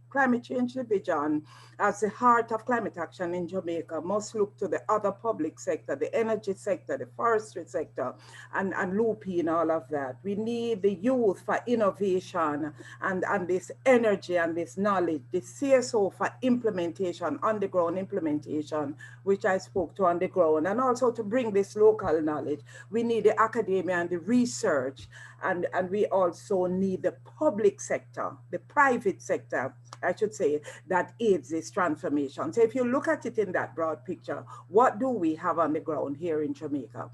climate change division, as the heart of climate action in Jamaica, must look to the other public sector, the energy sector, the forestry sector, and loop in all of that. We need the youth for innovation and this energy and this knowledge, the CSO for implementation, on-the-ground implementation, which I spoke to on the ground, and also to bring this local knowledge. We need the academia and the research, and we also need the public sector, the private sector, I should say, that aids this transformation. So if you look at it in that broad picture, what do we have on the ground here in Jamaica?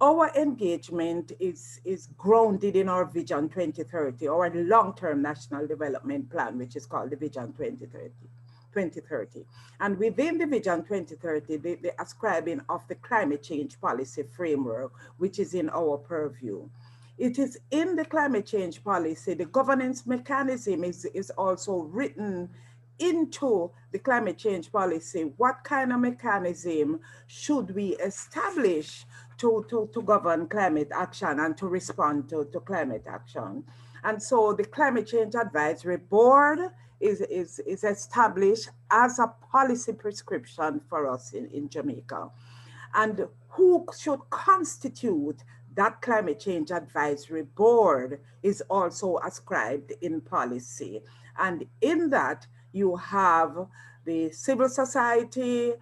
Our engagement is grounded in our Vision 2030, our long-term national development plan, which is called the Vision 2030. And within the Vision 2030, the ascribing of the climate change policy framework, which is in our purview. It is in the climate change policy, the governance mechanism is also written into the climate change policy. What kind of mechanism should we establish to govern climate action and to respond to climate action? And so the Climate Change Advisory Board is established as a policy prescription for us in Jamaica. And who should constitute that Climate Change Advisory Board is also ascribed in policy. And in that, you have the civil society,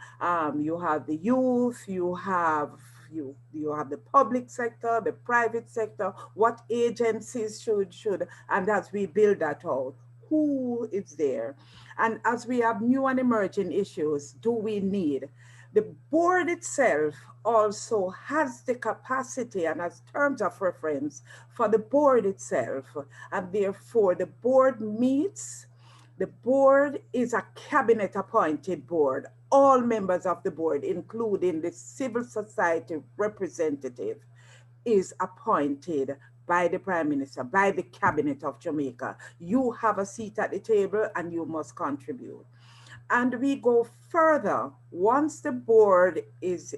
you have the youth, you have the public sector, the private sector, what agencies should, and as we build that out, who is there? And as we have new and emerging issues, do we need? The board itself also has the capacity and as terms of reference for the board itself. And therefore the board meets. The board is a cabinet appointed board. All members of the board, including the civil society representative, is appointed by the Prime Minister, by the Cabinet of Jamaica. You have a seat at the table and you must contribute. And we go further. Once the board is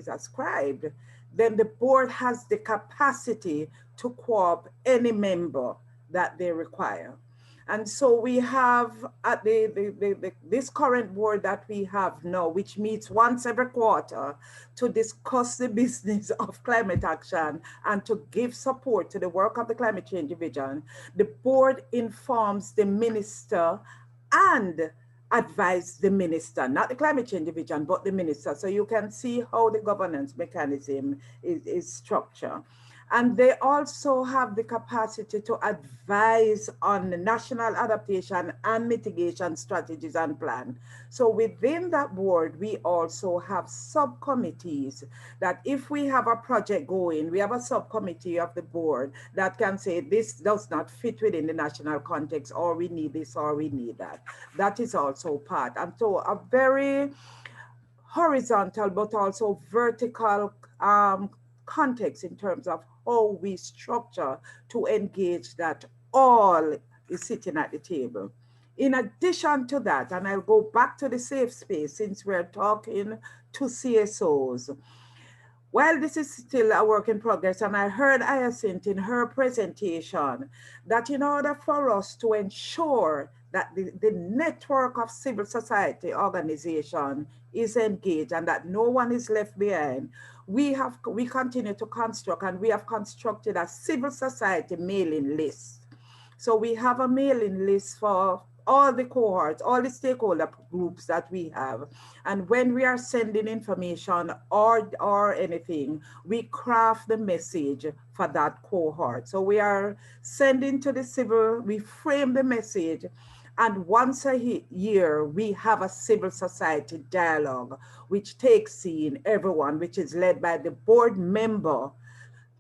ascribed, then the board has the capacity to co-opt any member that they require. And so we have at this current board that we have now, which meets once every quarter to discuss the business of climate action and to give support to the work of the Climate Change Division. The board informs the minister and advise the minister, not the Climate Change Division, but the minister. So you can see how the governance mechanism is structured. And they also have the capacity to advise on the national adaptation and mitigation strategies and plan. So within that board, we also have subcommittees that if we have a project going, we have a subcommittee of the board that can say this does not fit within the national context, or we need this, or we need that. That is also part. And so a very horizontal, but also vertical context in terms of how we structure to engage that all is sitting at the table. In addition to that, and I'll go back to the safe space since we're talking to CSOs. While this is still a work in progress, and I heard Hyacinth in her presentation, that in order for us to ensure that the network of civil society organization is engaged and that no one is left behind, we continue to construct, and we have constructed a civil society mailing list. So we have a mailing list for all the cohorts, all the stakeholder groups that we have. And when we are sending information or anything, we craft the message for that cohort. So we are sending to the civil, we frame the message, and once a year, we have a civil society dialogue, which takes in everyone, which is led by the board member.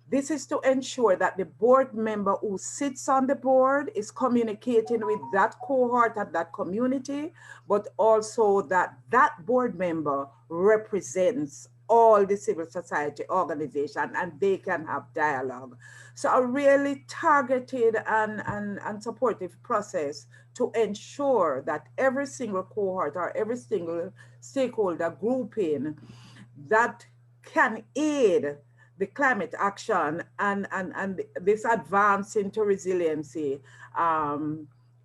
This is to ensure that the board member who sits on the board is communicating with that cohort and that community, but also that that board member represents all the civil society organization and they can have dialogue. So a really targeted and supportive process to ensure that every single cohort or every single stakeholder grouping that can aid the climate action and this advance into resiliency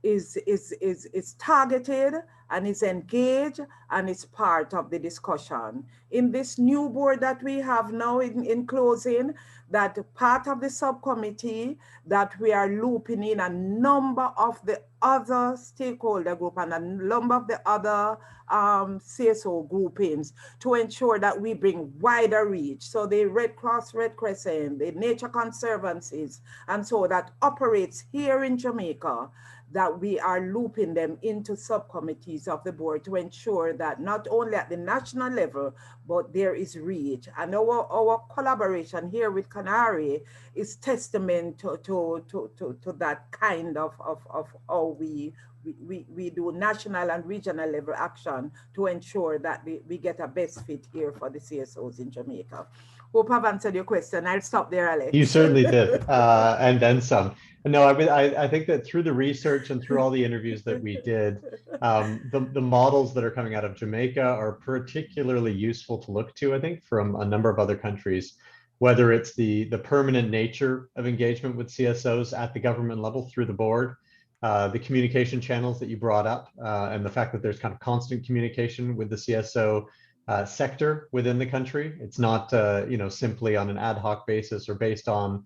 is targeted and is engaged and is part of the discussion. In this new board that we have now in closing, that part of the subcommittee that we are looping in a number of the other stakeholder group and a number of the other CSO groupings to ensure that we bring wider reach. So the Red Cross, Red Crescent, the Nature Conservancies, and so that operates here in Jamaica, that we are looping them into subcommittees of the board to ensure that not only at the national level, but there is reach. And our collaboration here with CANARI is testament to that kind of how we do national and regional level action to ensure that we get a best fit here for the CSOs in Jamaica. Hope I've answered your question. I'll stop there, Alex. You certainly did, and then some. No, I mean, I think that through the research and through all the interviews that we did, the models that are coming out of Jamaica are particularly useful to look to, I think, from a number of other countries, whether it's the permanent nature of engagement with CSOs at the government level through the board, the communication channels that you brought up, and the fact that there's kind of constant communication with the CSO sector within the country. It's not simply on an ad hoc basis or based on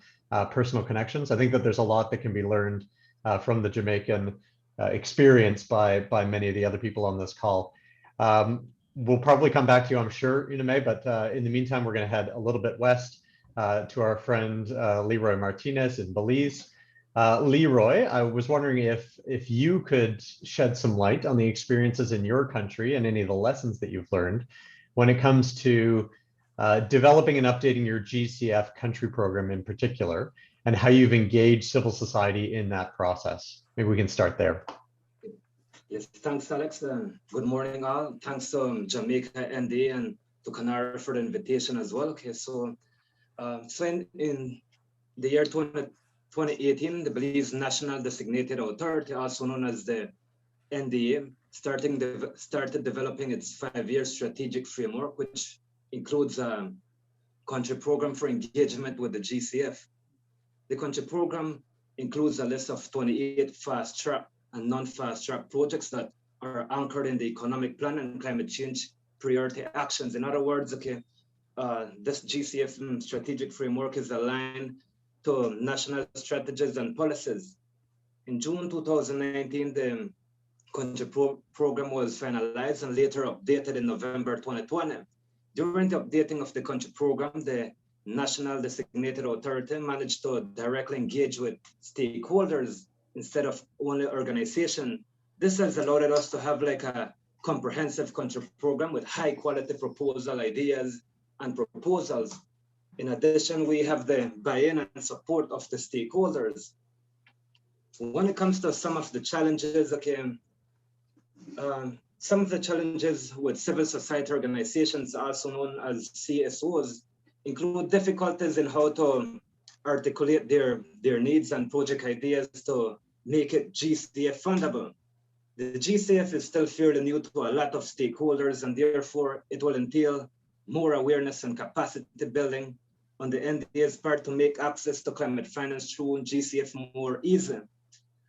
personal connections. I think that there's a lot that can be learned from the Jamaican experienced by many of the other people on this call. We'll probably come back to you, I'm sure, May, but in the meantime, we're going to head a little bit west to our friend Leroy Martinez in Belize. Leroy, I was wondering if you could shed some light on the experiences in your country and any of the lessons that you've learned when it comes to developing and updating your GCF country program in particular, and how you've engaged civil society in that process. Maybe we can start there. Yes, thanks, Alex. Good morning, all. Thanks to Jamaica ND and to CANARI for the invitation as well. Okay, so in the year 2018, the Belize National Designated Authority, also known as the NDA, started developing its 5-year strategic framework, which includes a country program for engagement with the GCF. The country program includes a list of 28 fast track and non-fast track projects that are anchored in the economic plan and climate change priority actions. In other words, okay, this GCF strategic framework is aligned to national strategies and policies. In June 2019, the country program was finalized and later updated in November 2020. During the updating of the country program, the National Designated Authority managed to directly engage with stakeholders instead of only organization. This has allowed us to have like a comprehensive country program with high quality proposal ideas and proposals. In addition, we have the buy-in and support of the stakeholders. When it comes to some of the challenges, okay, some of the challenges with civil society organizations, also known as CSOs, include difficulties in how to articulate their needs and project ideas to make it GCF fundable. The GCF is still fairly new to a lot of stakeholders, and therefore it will entail more awareness and capacity building on the NDA's part to make access to climate finance through GCF more easy.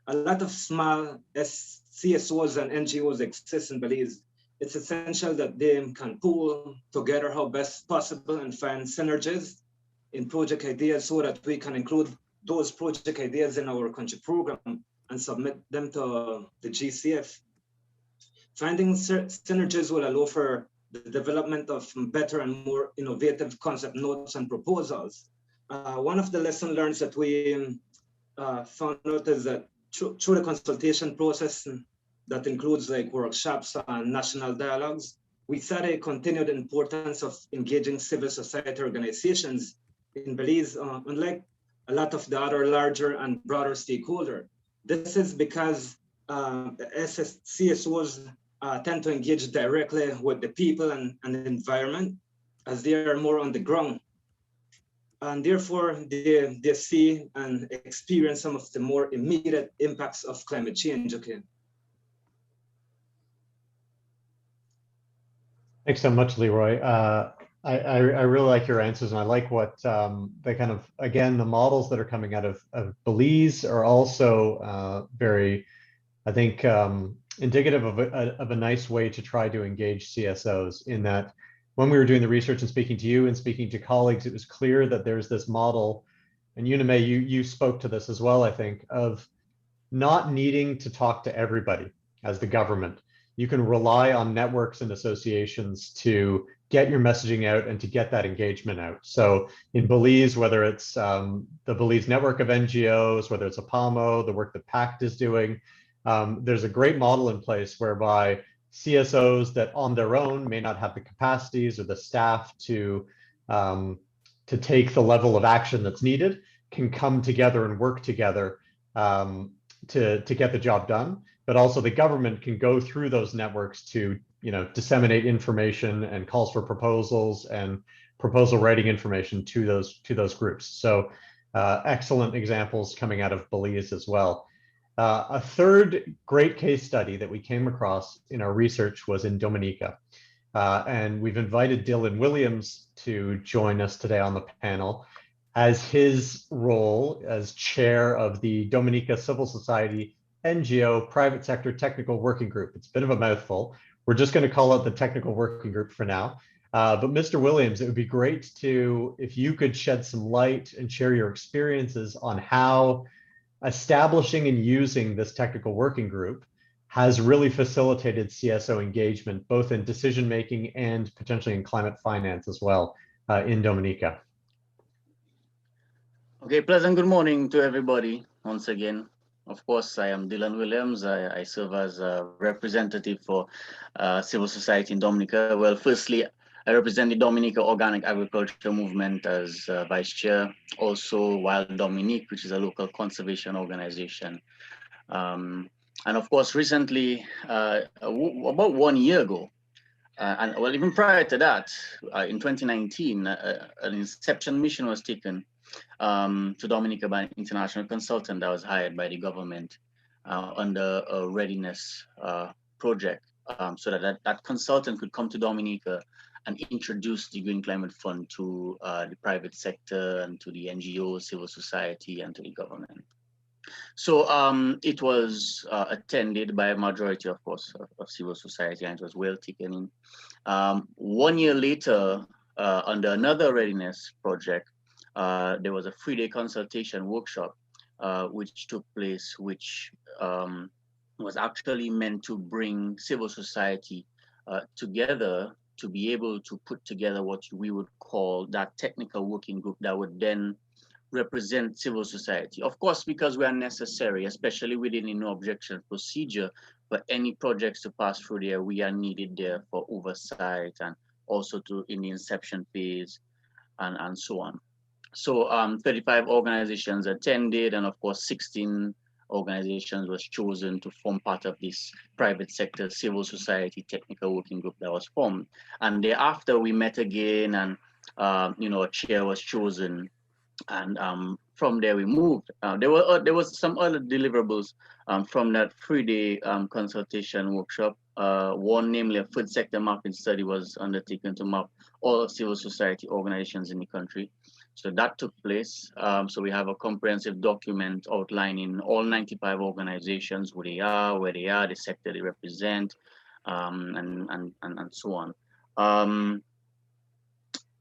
A lot of small CSOs and NGOs exist in Belize. It's essential that they can pool together how best possible and find synergies in project ideas so that we can include those project ideas in our country program and submit them to the GCF. Finding synergies will allow for the development of better and more innovative concept notes and proposals. One of the lessons learned that we found out is that through the consultation process that includes like workshops and national dialogues, we saw the continued importance of engaging civil society organizations in Belize, unlike a lot of the other larger and broader stakeholders. This is because CSOs tend to engage directly with the people and the environment as they are more on the ground. And therefore, they see and experience some of the more immediate impacts of climate change. Okay. Thanks so much, Leroy. I really like your answers, and I like what the kind of, again, the models that are coming out of Belize are also very, I think, indicative of a nice way to try to engage CSOs, in that when we were doing the research and speaking to you and speaking to colleagues, it was clear that there's this model, and May, you spoke to this as well, I think, of not needing to talk to everybody as the government. You can rely on networks and associations to get your messaging out and to get that engagement out. So in Belize, whether it's the Belize network of NGOs, whether it's APAMO, the work that PACT is doing, there's a great model in place whereby CSOs that on their own may not have the capacities or the staff to take the level of action that's needed can come together and work together to get the job done. But also the government can go through those networks to disseminate information and calls for proposals and proposal writing information to those groups. So excellent examples coming out of Belize as well. A third great case study that we came across in our research was in Dominica. And we've invited Dylan Williams to join us today on the panel, as his role as chair of the Dominica Civil Society NGO Private Sector Technical Working Group. It's a bit of a mouthful. We're just going to call it the Technical Working Group for now. But Mr. Williams, it would be great if you could shed some light and share your experiences on how establishing and using this technical working group has really facilitated CSO engagement, both in decision-making and potentially in climate finance as well in Dominica. Okay, pleasant good morning to everybody once again. Of course, I am Dylan Williams. I serve as a representative for civil society in Dominica. Well, firstly, I represent the Dominica Organic Agriculture Movement as vice chair. Also, Wild Dominique, which is a local conservation organization. And of course, recently, about 1 year ago, and well, even prior to that, in 2019, an inception mission was taken to Dominica by an international consultant that was hired by the government under a Readiness project, so that consultant could come to Dominica and introduce the Green Climate Fund to the private sector and to the NGOs, civil society, and to the government. So it was attended by a majority, of course, of civil society, and it was well taken in. 1 year later, under another Readiness project, there was a 3-day consultation workshop which took place, which was actually meant to bring civil society together to be able to put together what we would call that technical working group that would then represent civil society. Of course, because we are necessary, especially within the no objection procedure, for any projects to pass through there, we are needed there for oversight and also to in the inception phase and so on. So 35 organizations attended, and of course 16 organizations was chosen to form part of this private sector civil society technical working group that was formed. And thereafter we met again, and a chair was chosen, and from there we moved. There was some other deliverables from that 3-day consultation workshop. One, namely a food sector mapping study, was undertaken to map all civil society organizations in the country. So that took place. So we have a comprehensive document outlining all 95 organizations, who they are, where they are, the sector they represent, and so on.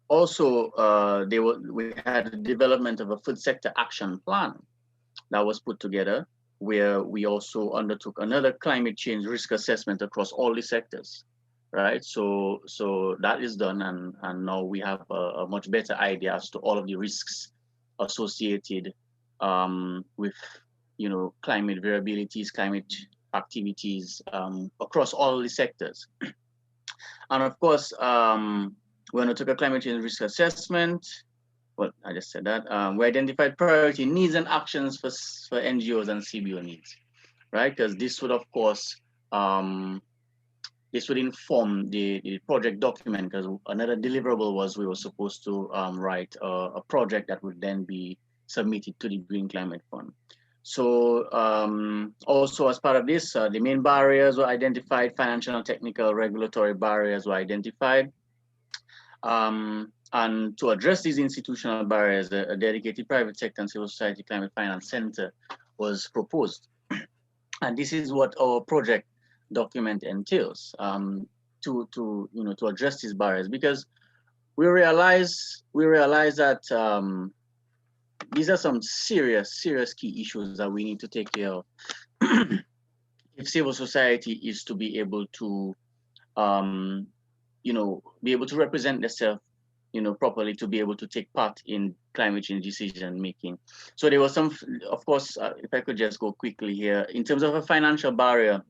Also, we had the development of a food sector action plan that was put together, where we also undertook another climate change risk assessment across all the sectors, right? So that is done, and now we have a much better idea as to all of the risks associated with, climate variabilities, climate activities across all the sectors. And of course, we undertook a climate change risk assessment. Well, I just said that. We identified priority needs and actions for NGOs and CBO needs, right? Because this would, of course, this would inform the project document, because another deliverable was we were supposed to write a project that would then be submitted to the Green Climate Fund. So also as part of this, the main barriers were identified, financial and technical regulatory barriers were identified. And to address these institutional barriers, a dedicated private sector and civil society climate finance center was proposed. And this is what our project document entails, to address these barriers, because we realize that these are some serious key issues that we need to take care of if civil society is to be able to be able to represent themselves, properly, to be able to take part in climate change decision making. So there was some, of course, if I could just go quickly here, in terms of a financial barrier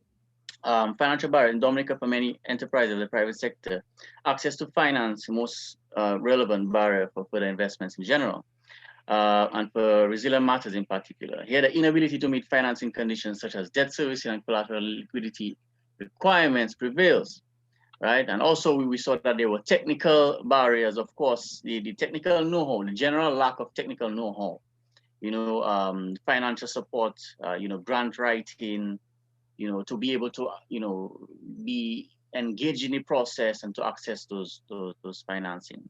in Dominica, for many enterprises of the private sector, access to finance, the most relevant barrier for further investments in general, and for resilient matters in particular. Here, the inability to meet financing conditions such as debt servicing and collateral liquidity requirements prevails. Right, and also we saw that there were technical barriers. Of course, the technical know-how, the general lack of technical know-how, financial support, grant writing, to be able to, be engaged in the process and to access those financing.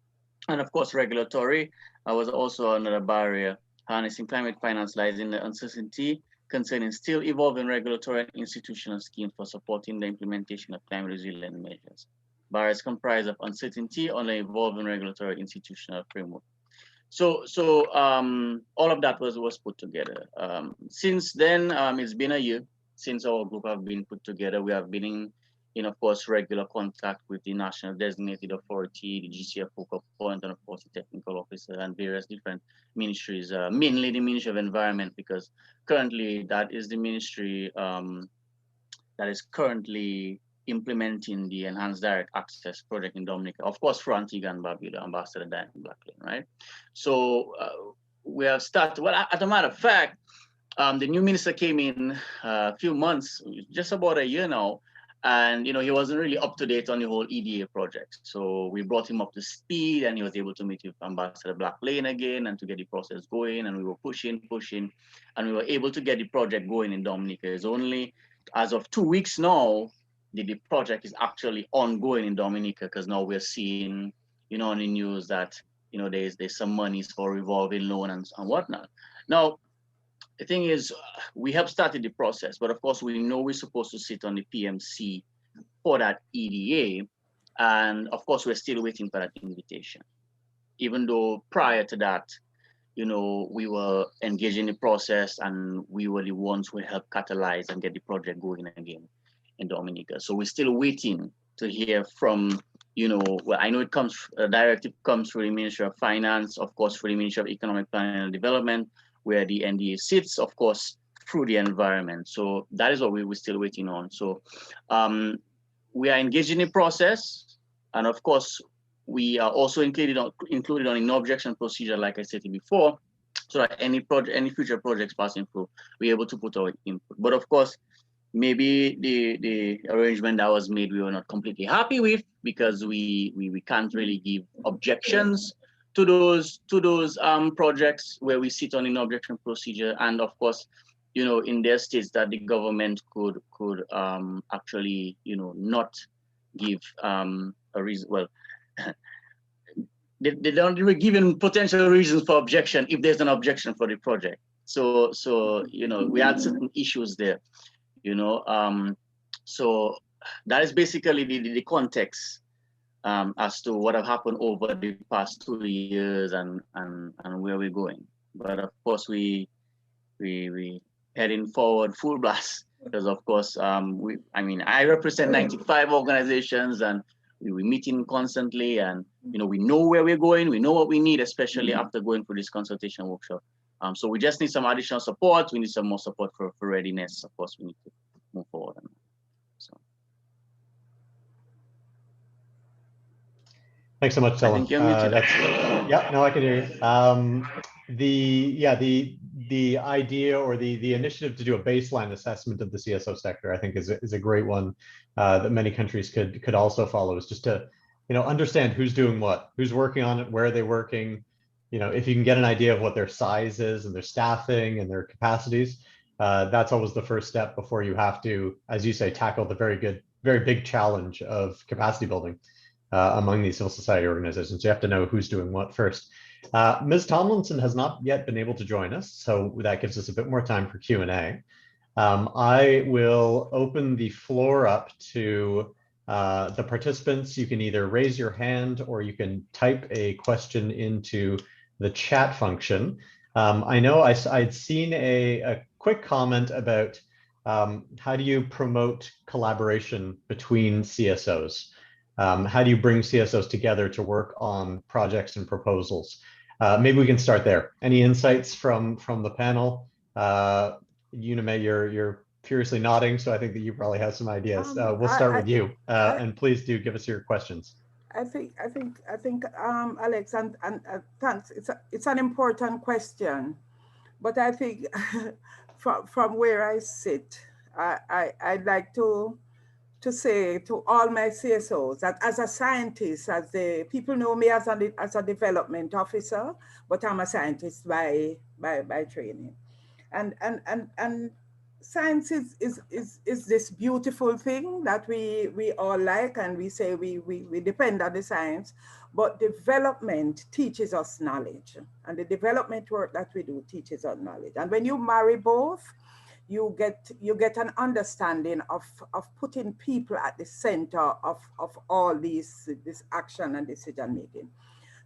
And of course, regulatory was also another barrier. Harnessing climate finance lies in the uncertainty concerning still evolving regulatory and institutional schemes for supporting the implementation of climate resilient measures. Barriers comprise of uncertainty on the evolving regulatory institutional framework. So all of that was put together. Since then, it's been a year since our group have been put together. We have been in of course, regular contact with the National Designated Authority, the GCF focal point, and of course, the technical officer and various different ministries, mainly the Ministry of Environment, because currently that is the ministry that is currently implementing the Enhanced Direct Access project in Dominica, of course, for Antigua and Barbuda, Ambassador Diane Blacklane, right? So we have started, well, as a matter of fact, the new minister came in a few months, just about a year now, and he wasn't really up to date on the whole EDA project. So we brought him up to speed, and he was able to meet with Ambassador Blacklane again and to get the process going. And we were pushing, and we were able to get the project going in Dominica. It's only as of 2 weeks now, the project is actually ongoing in Dominica, because now we're seeing, on the news that there's some monies for revolving loan and whatnot. Now, the thing is, we have started the process, but of course we know we're supposed to sit on the PMC for that EDA. And of course, we're still waiting for that invitation. Even though prior to that, we were engaged in the process and we were the ones who helped catalyze and get the project going again in Dominica. So we're still waiting to hear from, well, I know a directive comes through the Ministry of Finance, of course, through the Ministry of Economic Planning and Development, where the NDA sits, of course, through the environment. So that is what we were still waiting on. So we are engaged in the process. And of course, we are also included on a no objection procedure, like I said before, so that any future projects passing through, we're able to put our input. But of course, maybe the arrangement that was made, we were not completely happy with, because we can't really give objections to those projects where we sit on an objection procedure. And of course, in their states that the government could actually not give a reason. Well, they don't really give potential reasons for objection if there's an objection for the project. So we had certain issues there, so that is basically the context as to what have happened over the past 2 years and where we're going. But of course, we heading forward full blast, because of course, I represent 95 organizations, and we're meeting constantly, and we know where we're going, we know what we need, especially after going through this consultation workshop. So we just need some additional support. We need some more support for readiness. Of course, we need to move forward. So. Thanks so much, Dylan. Yeah, no, I can hear you. The idea or the initiative to do a baseline assessment of the CSO sector, I think, is a great one that many countries could also follow. Is just to understand who's doing what, who's working on it, where are they working. If you can get an idea of what their size is and their staffing and their capacities, that's always the first step before you have to, as you say, tackle the very big challenge of capacity building among these civil society organizations. You have to know who's doing what first. Ms. Tomlinson has not yet been able to join us, so that gives us a bit more time for Q&A. I will open the floor up to the participants. You can either raise your hand or you can type a question into the chat function. I know I'd seen a quick comment about how do you promote collaboration between CSOs? How do you bring CSOs together to work on projects and proposals? Maybe we can start there. Any insights from the panel? Unime, you're furiously nodding, so I think that you probably have some ideas. We'll start with you, and please do give us your questions. I think, Alex, and thanks. It's an important question, but I think from where I sit, I'd like to say to all my CSOs that as a scientist, as the people know me as a development officer, but I'm a scientist by training, and science is this beautiful thing that we all like, and we say we depend on the science, but development teaches us knowledge, and the development work that we do teaches us knowledge. And when you marry both, you get an understanding of putting people at the center of all this action and decision making.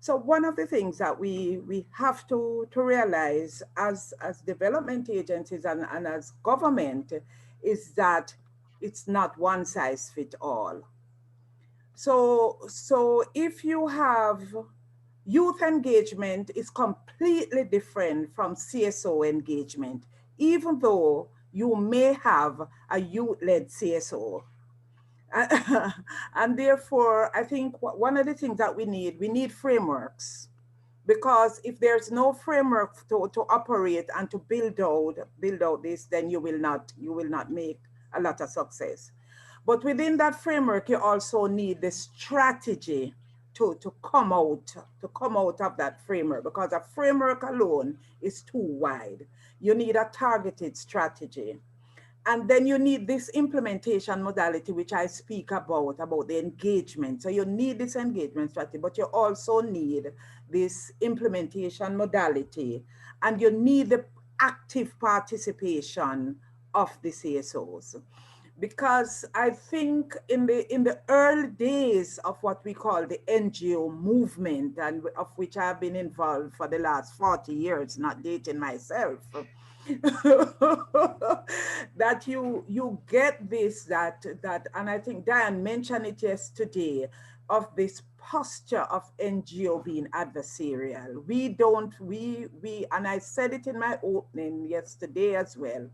So one of the things that we have to realize as development agencies and as government is that it's not one size fit all. So if you have youth engagement is completely different from CSO engagement, even though you may have a youth-led CSO. And therefore, I think one of the things that we need frameworks, because if there's no framework to operate and to build out this, then you will not make a lot of success. But within that framework, you also need the strategy to come out of that framework, because a framework alone is too wide. You need a targeted strategy. And then you need this implementation modality, which I speak about the engagement. So you need this engagement strategy, but you also need this implementation modality, and you need the active participation of the CSOs. Because I think in the early days of what we call the NGO movement, and of which I've been involved for the last 40 years, not dating myself, that you get this, that and I think Diane mentioned it yesterday, of this posture of NGO being adversarial. We and I said it in my opening yesterday as well,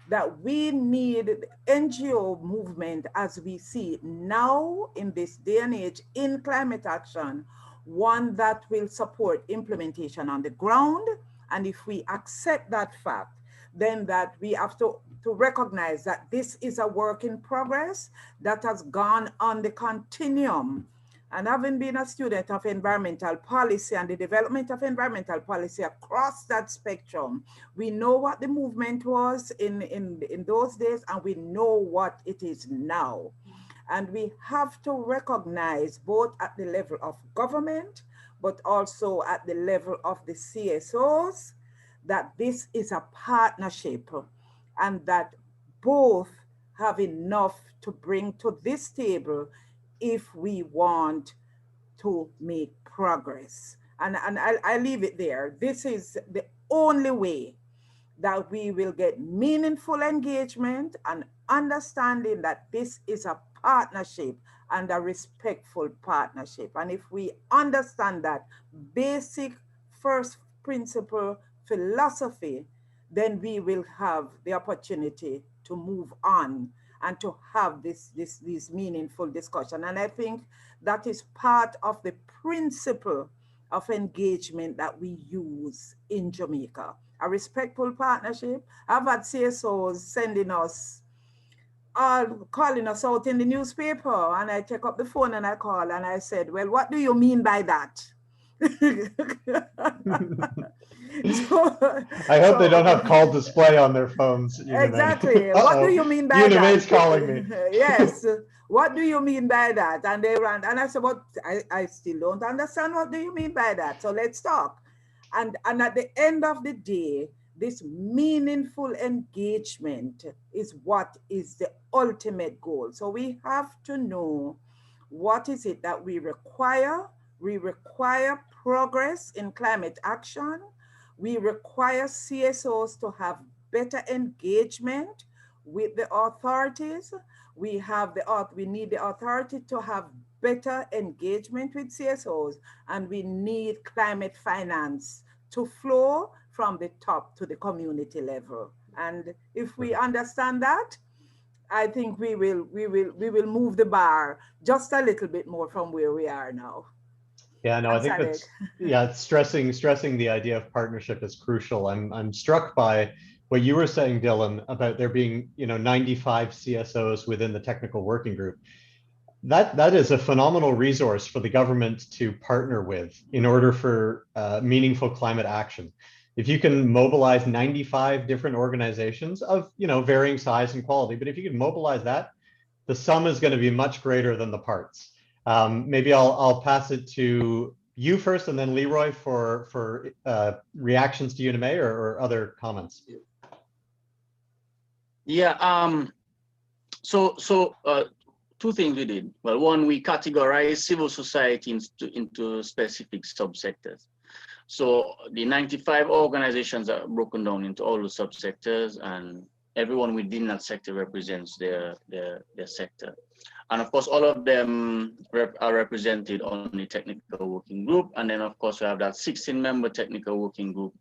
that we need the NGO movement as we see it now in this day and age in climate action, one that will support implementation on the ground. And if we accept that fact, then that we have to recognize that this is a work in progress that has gone on the continuum. And having been a student of environmental policy and the development of environmental policy across that spectrum, we know what the movement was in those days, and we know what it is now. And we have to recognize, both at the level of government, but also at the level of the CSOs, that this is a partnership, and that both have enough to bring to this table if we want to make progress. And I leave it there. This is the only way that we will get meaningful engagement and understanding that this is a partnership and a respectful partnership. And if we understand that basic first principle philosophy, then we will have the opportunity to move on and to have this meaningful discussion. And I think that is part of the principle of engagement that we use in Jamaica. A respectful partnership. I've had CSOs sending us, calling us out in the newspaper, and I take up the phone and I call and I said, well, what do you mean by that? I hope they don't have call display on their phones. Exactly. What do you mean by that? UNMA's calling me. Yes. What do you mean by that? And they ran, and I said, "What? I still don't understand. What do you mean by that? So let's talk." And at the end of the day, this meaningful engagement is what is the ultimate goal. So we have to know what is it that we require. We require progress in climate action. We require CSOs to have better engagement with the authorities. We need the authority to have better engagement with CSOs, and we need climate finance to flow from the top to the community level. And if we understand that, I think we will move the bar just a little bit more from where we are now. Yeah, no, I think that's, yeah, stressing the idea of partnership is crucial. I'm struck by what you were saying, Dylan, about there being 95 CSOs within the technical working group. That is a phenomenal resource for the government to partner with in order for meaningful climate action. If you can mobilize 95 different organizations of varying size and quality, but if you can mobilize that, the sum is going to be much greater than the parts. Maybe I'll pass it to you first, and then Leroy for reactions to UNMA or other comments. Yeah. So two things we did. Well, one, we categorized civil society into specific subsectors. So the 95 organizations are broken down into all the subsectors, and everyone within that sector represents their sector. And of course, all of them are represented on the technical working group. And then of course, we have that 16-member technical working group,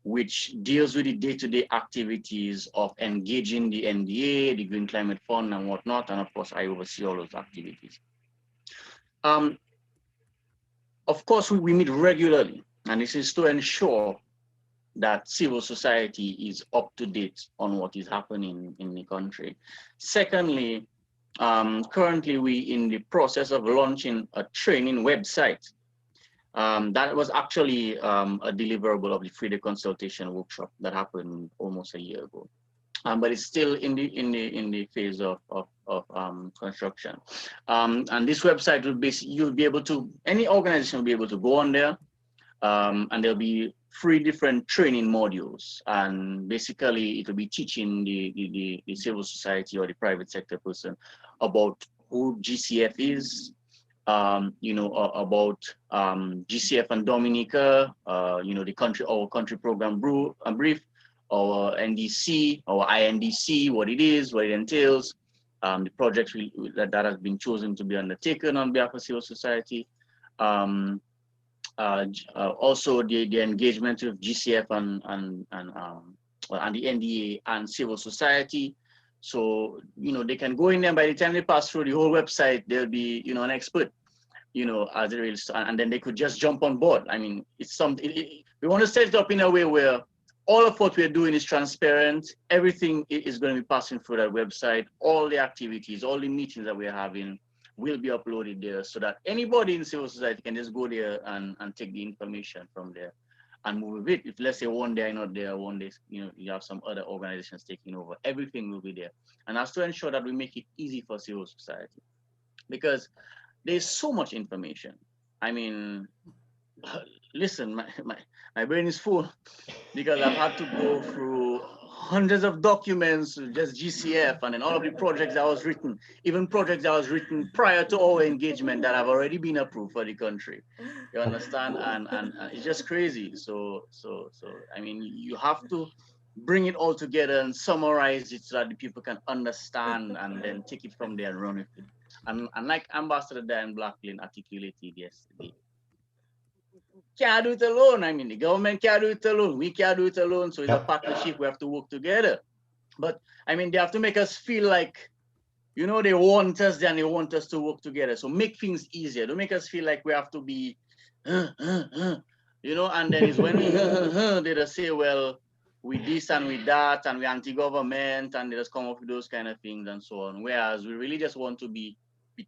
which deals with the day-to-day activities of engaging the NDA, the Green Climate Fund and whatnot. And of course, I oversee all those activities. Of course, we meet regularly, and this is to ensure that civil society is up to date on what is happening in the country. Secondly, currently we in the process of launching a training website. That was actually a deliverable of the 3-day consultation workshop that happened almost a year ago. But it's still in the phase of construction. And this website will you'll be able to, any organization will be able to go on there, and there'll be 3 different training modules, and basically it will be teaching the civil society or the private sector person about who GCF is, you know, about GCF and Dominica, you know, our country program brief, our NDC, our INDC, what it is, what it entails, the projects that has been chosen to be undertaken on behalf of civil society. Also the engagement with GCF and the NDA and civil society. So, you know, they can go in there, by the time they pass through the whole website, they'll be, you know, an expert, you know, as it relates to, and then they could just jump on board. I mean, it's something, we want to set it up in a way where all of what we're doing is transparent. Everything is going to be passing through that website. All the activities, all the meetings that we're having will be uploaded there, so that anybody in civil society can just go there and take the information from there and move with it. If let's say one day I'm not there, one day, you know, you have some other organizations taking over, everything will be there. And that's to ensure that we make it easy for civil society, because there's so much information. I mean, listen, my brain is full because I've had to go through hundreds of documents, just GCF, and then all of the projects that was written, even projects that was written prior to our engagement that have already been approved for the country. You understand? And it's just crazy. So I mean, you have to bring it all together and summarize it so that the people can understand, and then take it from there and run with it. And like Ambassador Diane Blacklin articulated yesterday, can't do it alone. I mean, the government can't do it alone. We can't do it alone. So it's a partnership. We have to work together. But I mean, they have to make us feel like, you know, they want us and they want us to work together. So make things easier. Don't make us feel like we have to be, you know, and then it's when they just say, well, we this and we that, and we anti-government, and they just come up with those kind of things and so on. Whereas we really just want to be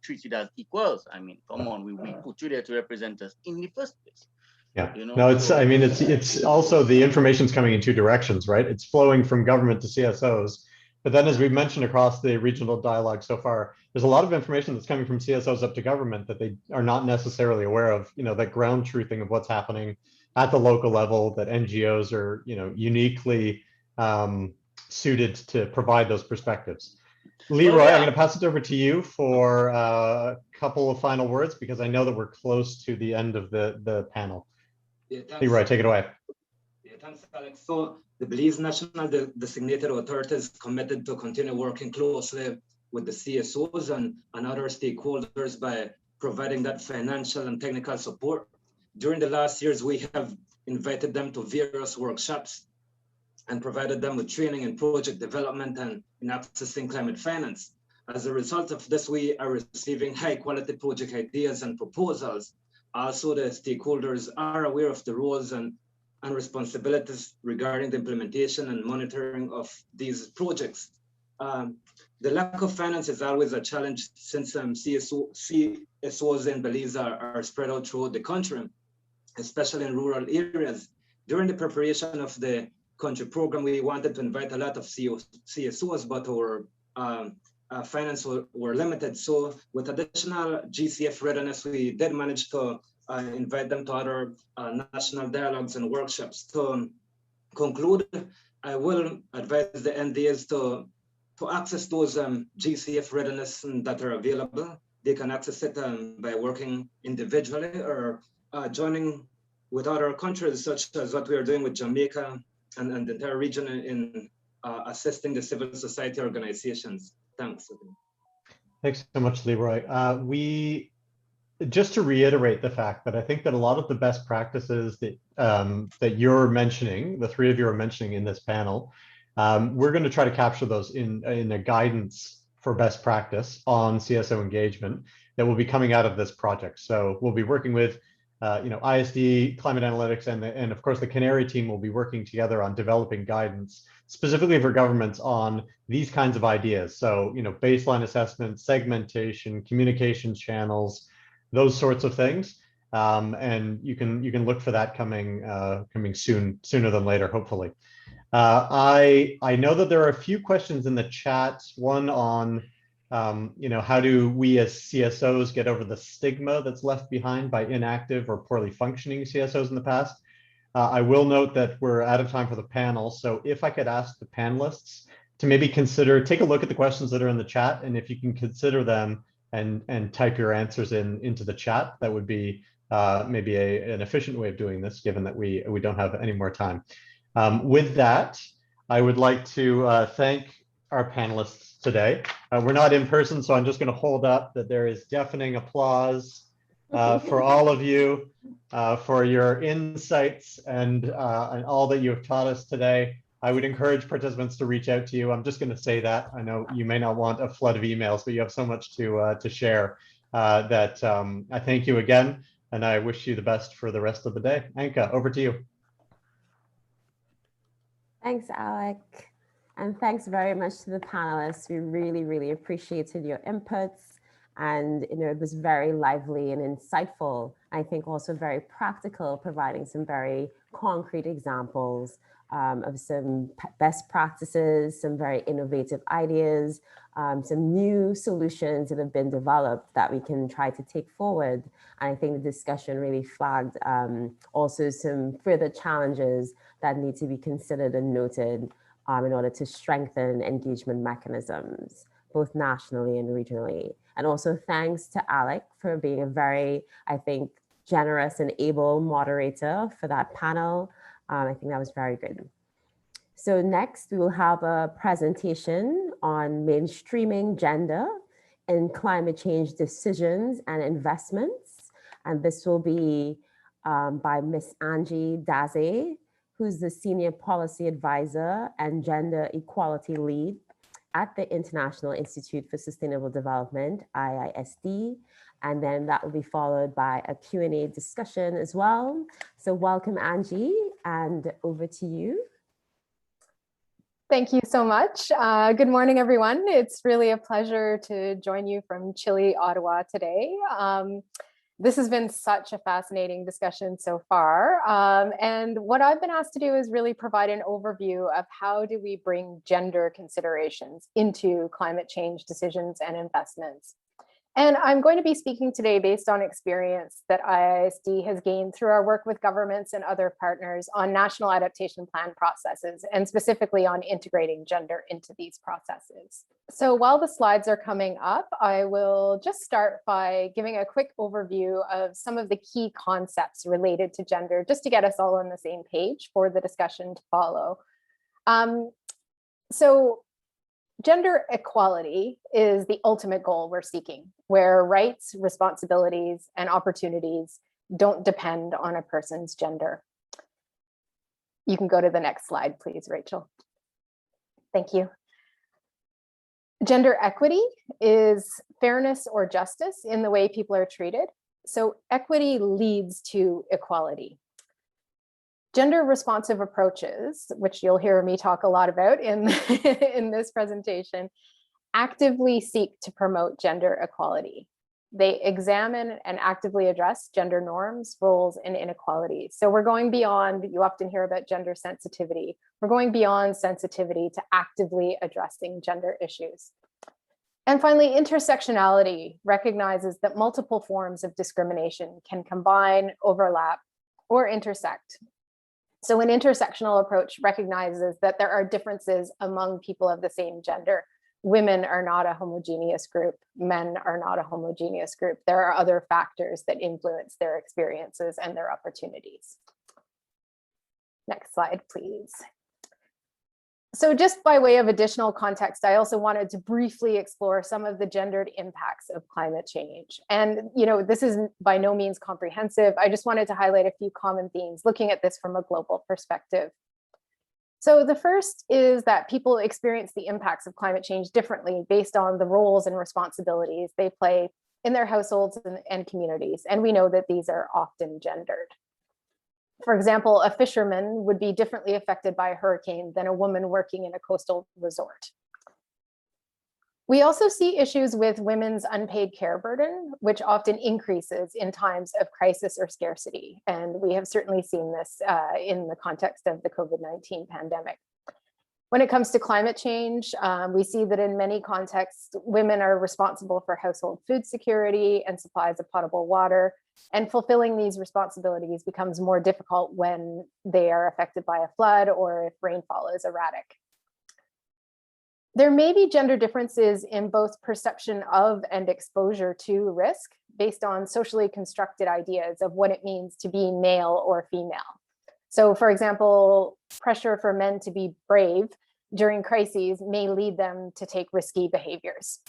treated as equals. I mean, come on, we put you there to represent us in the first place. Yeah, you know? No, it's, I mean, it's also, the information's coming in 2 directions, right? It's flowing from government to CSOs, but then as we've mentioned across the regional dialogue so far, there's a lot of information that's coming from CSOs up to government that they are not necessarily aware of, you know, that ground truthing of what's happening at the local level, that NGOs are, you know, uniquely suited to provide those perspectives. Leroy, I'm going to pass it over to you for a couple of final words, because I know that we're close to the end of the panel. Yeah, Leroy, take it away. Yeah, thanks, Alex. So the Belize National Designated Authority is committed to continue working closely with the CSOs and other stakeholders by providing that financial and technical support. During the last years, we have invited them to various workshops and provided them with training in project development and in accessing climate finance. As a result of this, we are receiving high quality project ideas and proposals. Also, the stakeholders are aware of the roles and responsibilities regarding the implementation and monitoring of these projects. The lack of finance is always a challenge, since CSOs in Belize are spread out throughout the country, especially in rural areas. During the preparation of the country program, we wanted to invite a lot of CSOs, but our finance were limited. So with additional GCF readiness, we did manage to invite them to other national dialogues and workshops. To conclude, I will advise the NDAs to to access those GCF readiness that are available. They can access it by working individually or joining with other countries, such as what we are doing with Jamaica and the entire region in assisting the civil society organizations. Thanks. Thanks so much, Leroy. Just to reiterate the fact that I think that a lot of the best practices that that you're mentioning, the three of you are mentioning in this panel, we're going to try to capture those in a guidance for best practice on CSO engagement that will be coming out of this project. So we'll be working with ISD, climate analytics, and of course the CANARI team will be working together on developing guidance specifically for governments on these kinds of ideas. So baseline assessment, segmentation, communication channels, those sorts of things. And you can look for that coming sooner than later, hopefully. I know that there are a few questions in the chat. One on how do we as CSOs get over the stigma that's left behind by inactive or poorly functioning CSOs in the past. I will note that we're out of time for the panel. So if I could ask the panelists to maybe take a look at the questions that are in the chat, and if you can consider them and type your answers into the chat, that would be maybe an efficient way of doing this, given that we don't have any more time. With that, I would like to thank our panelists today. We're not in person, so I'm just going to hold up that there is deafening applause for all of you for your insights and all that you have taught us today. I would encourage participants to reach out to you. I'm just going to say that. I know you may not want a flood of emails, but you have so much to share that I thank you again, and I wish you the best for the rest of the day. Anka, over to you. Thanks, Alec. And thanks very much to the panelists. We really, really appreciated your inputs. And it was very lively and insightful. I think also very practical, providing some very concrete examples of some best practices, some very innovative ideas, some new solutions that have been developed that we can try to take forward. And I think the discussion really flagged also some further challenges that need to be considered and noted in order to strengthen engagement mechanisms, both nationally and regionally. And also thanks to Alec for being a very, I think, generous and able moderator for that panel. I think that was very good. So next we will have a presentation on mainstreaming gender in climate change decisions and investments. And this will be by Miss Angie Daze, who's the Senior Policy Advisor and Gender Equality Lead at the International Institute for Sustainable Development, IISD. And then that will be followed by a Q&A discussion as well. So welcome, Angie, and over to you. Thank you so much. Good morning, everyone. It's really a pleasure to join you from chilly Ottawa today. This has been such a fascinating discussion so far. And what I've been asked to do is really provide an overview of how do we bring gender considerations into climate change decisions and investments. And I'm going to be speaking today based on experience that IISD has gained through our work with governments and other partners on national adaptation plan processes, and specifically on integrating gender into these processes. So while the slides are coming up, I will just start by giving a quick overview of some of the key concepts related to gender, just to get us all on the same page for the discussion to follow. So gender equality is the ultimate goal we're seeking, where rights, responsibilities, and opportunities don't depend on a person's gender. You can go to the next slide, please, Rachel. Thank you. Gender equity is fairness or justice in the way people are treated. So equity leads to equality. Gender responsive approaches, which you'll hear me talk a lot about in this presentation, actively seek to promote gender equality. They examine and actively address gender norms, roles, and inequalities. So we're going beyond, you often hear about gender sensitivity. We're going beyond sensitivity to actively addressing gender issues. And finally, intersectionality recognizes that multiple forms of discrimination can combine, overlap, or intersect. So an intersectional approach recognizes that there are differences among people of the same gender, women are not a homogeneous group, men are not a homogeneous group. There are other factors that influence their experiences and their opportunities. Next slide, please. So just by way of additional context, I also wanted to briefly explore some of the gendered impacts of climate change. And this is by no means comprehensive. I just wanted to highlight a few common themes, looking at this from a global perspective. So the first is that people experience the impacts of climate change differently based on the roles and responsibilities they play in their households and communities. And we know that these are often gendered. For example, a fisherman would be differently affected by a hurricane than a woman working in a coastal resort. We also see issues with women's unpaid care burden, which often increases in times of crisis or scarcity. And we have certainly seen this in the context of the COVID-19 pandemic. When it comes to climate change, we see that in many contexts, women are responsible for household food security and supplies of potable water, and fulfilling these responsibilities becomes more difficult when they are affected by a flood or if rainfall is erratic. There may be gender differences in both perception of and exposure to risk based on socially constructed ideas of what it means to be male or female. So for example, pressure for men to be brave during crises may lead them to take risky behaviors.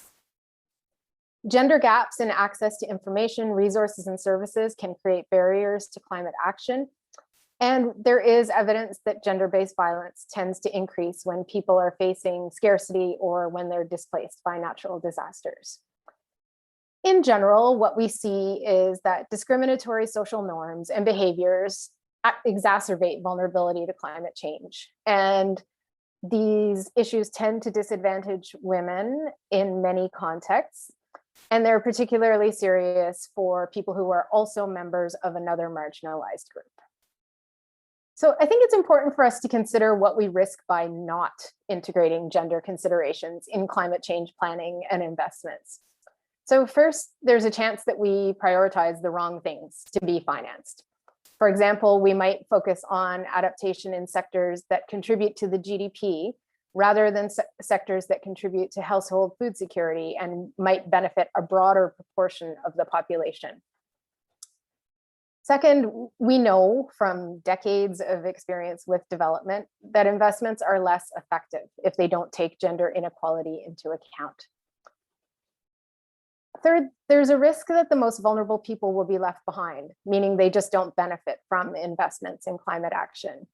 Gender gaps in access to information, resources, and services can create barriers to climate action. And there is evidence that gender-based violence tends to increase when people are facing scarcity or when they're displaced by natural disasters. In general, what we see is that discriminatory social norms and behaviors exacerbate vulnerability to climate change. And these issues tend to disadvantage women in many contexts. And they're particularly serious for people who are also members of another marginalized group. So I think it's important for us to consider what we risk by not integrating gender considerations in climate change planning and investments. So first, there's a chance that we prioritize the wrong things to be financed. For example, we might focus on adaptation in sectors that contribute to the GDP rather than sectors that contribute to household food security and might benefit a broader proportion of the population. Second, we know from decades of experience with development that investments are less effective if they don't take gender inequality into account. Third, there's a risk that the most vulnerable people will be left behind, meaning they just don't benefit from investments in climate action.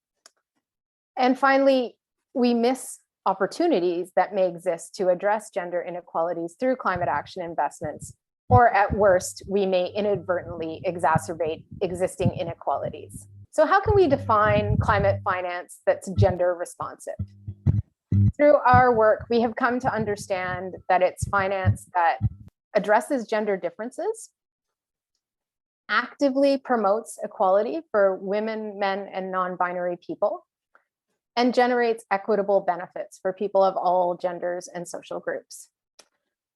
And finally, we miss opportunities that may exist to address gender inequalities through climate action investments, or at worst, we may inadvertently exacerbate existing inequalities. So how can we define climate finance that's gender responsive? Through our work, we have come to understand that it's finance that addresses gender differences, actively promotes equality for women, men, and non-binary people, and generates equitable benefits for people of all genders and social groups.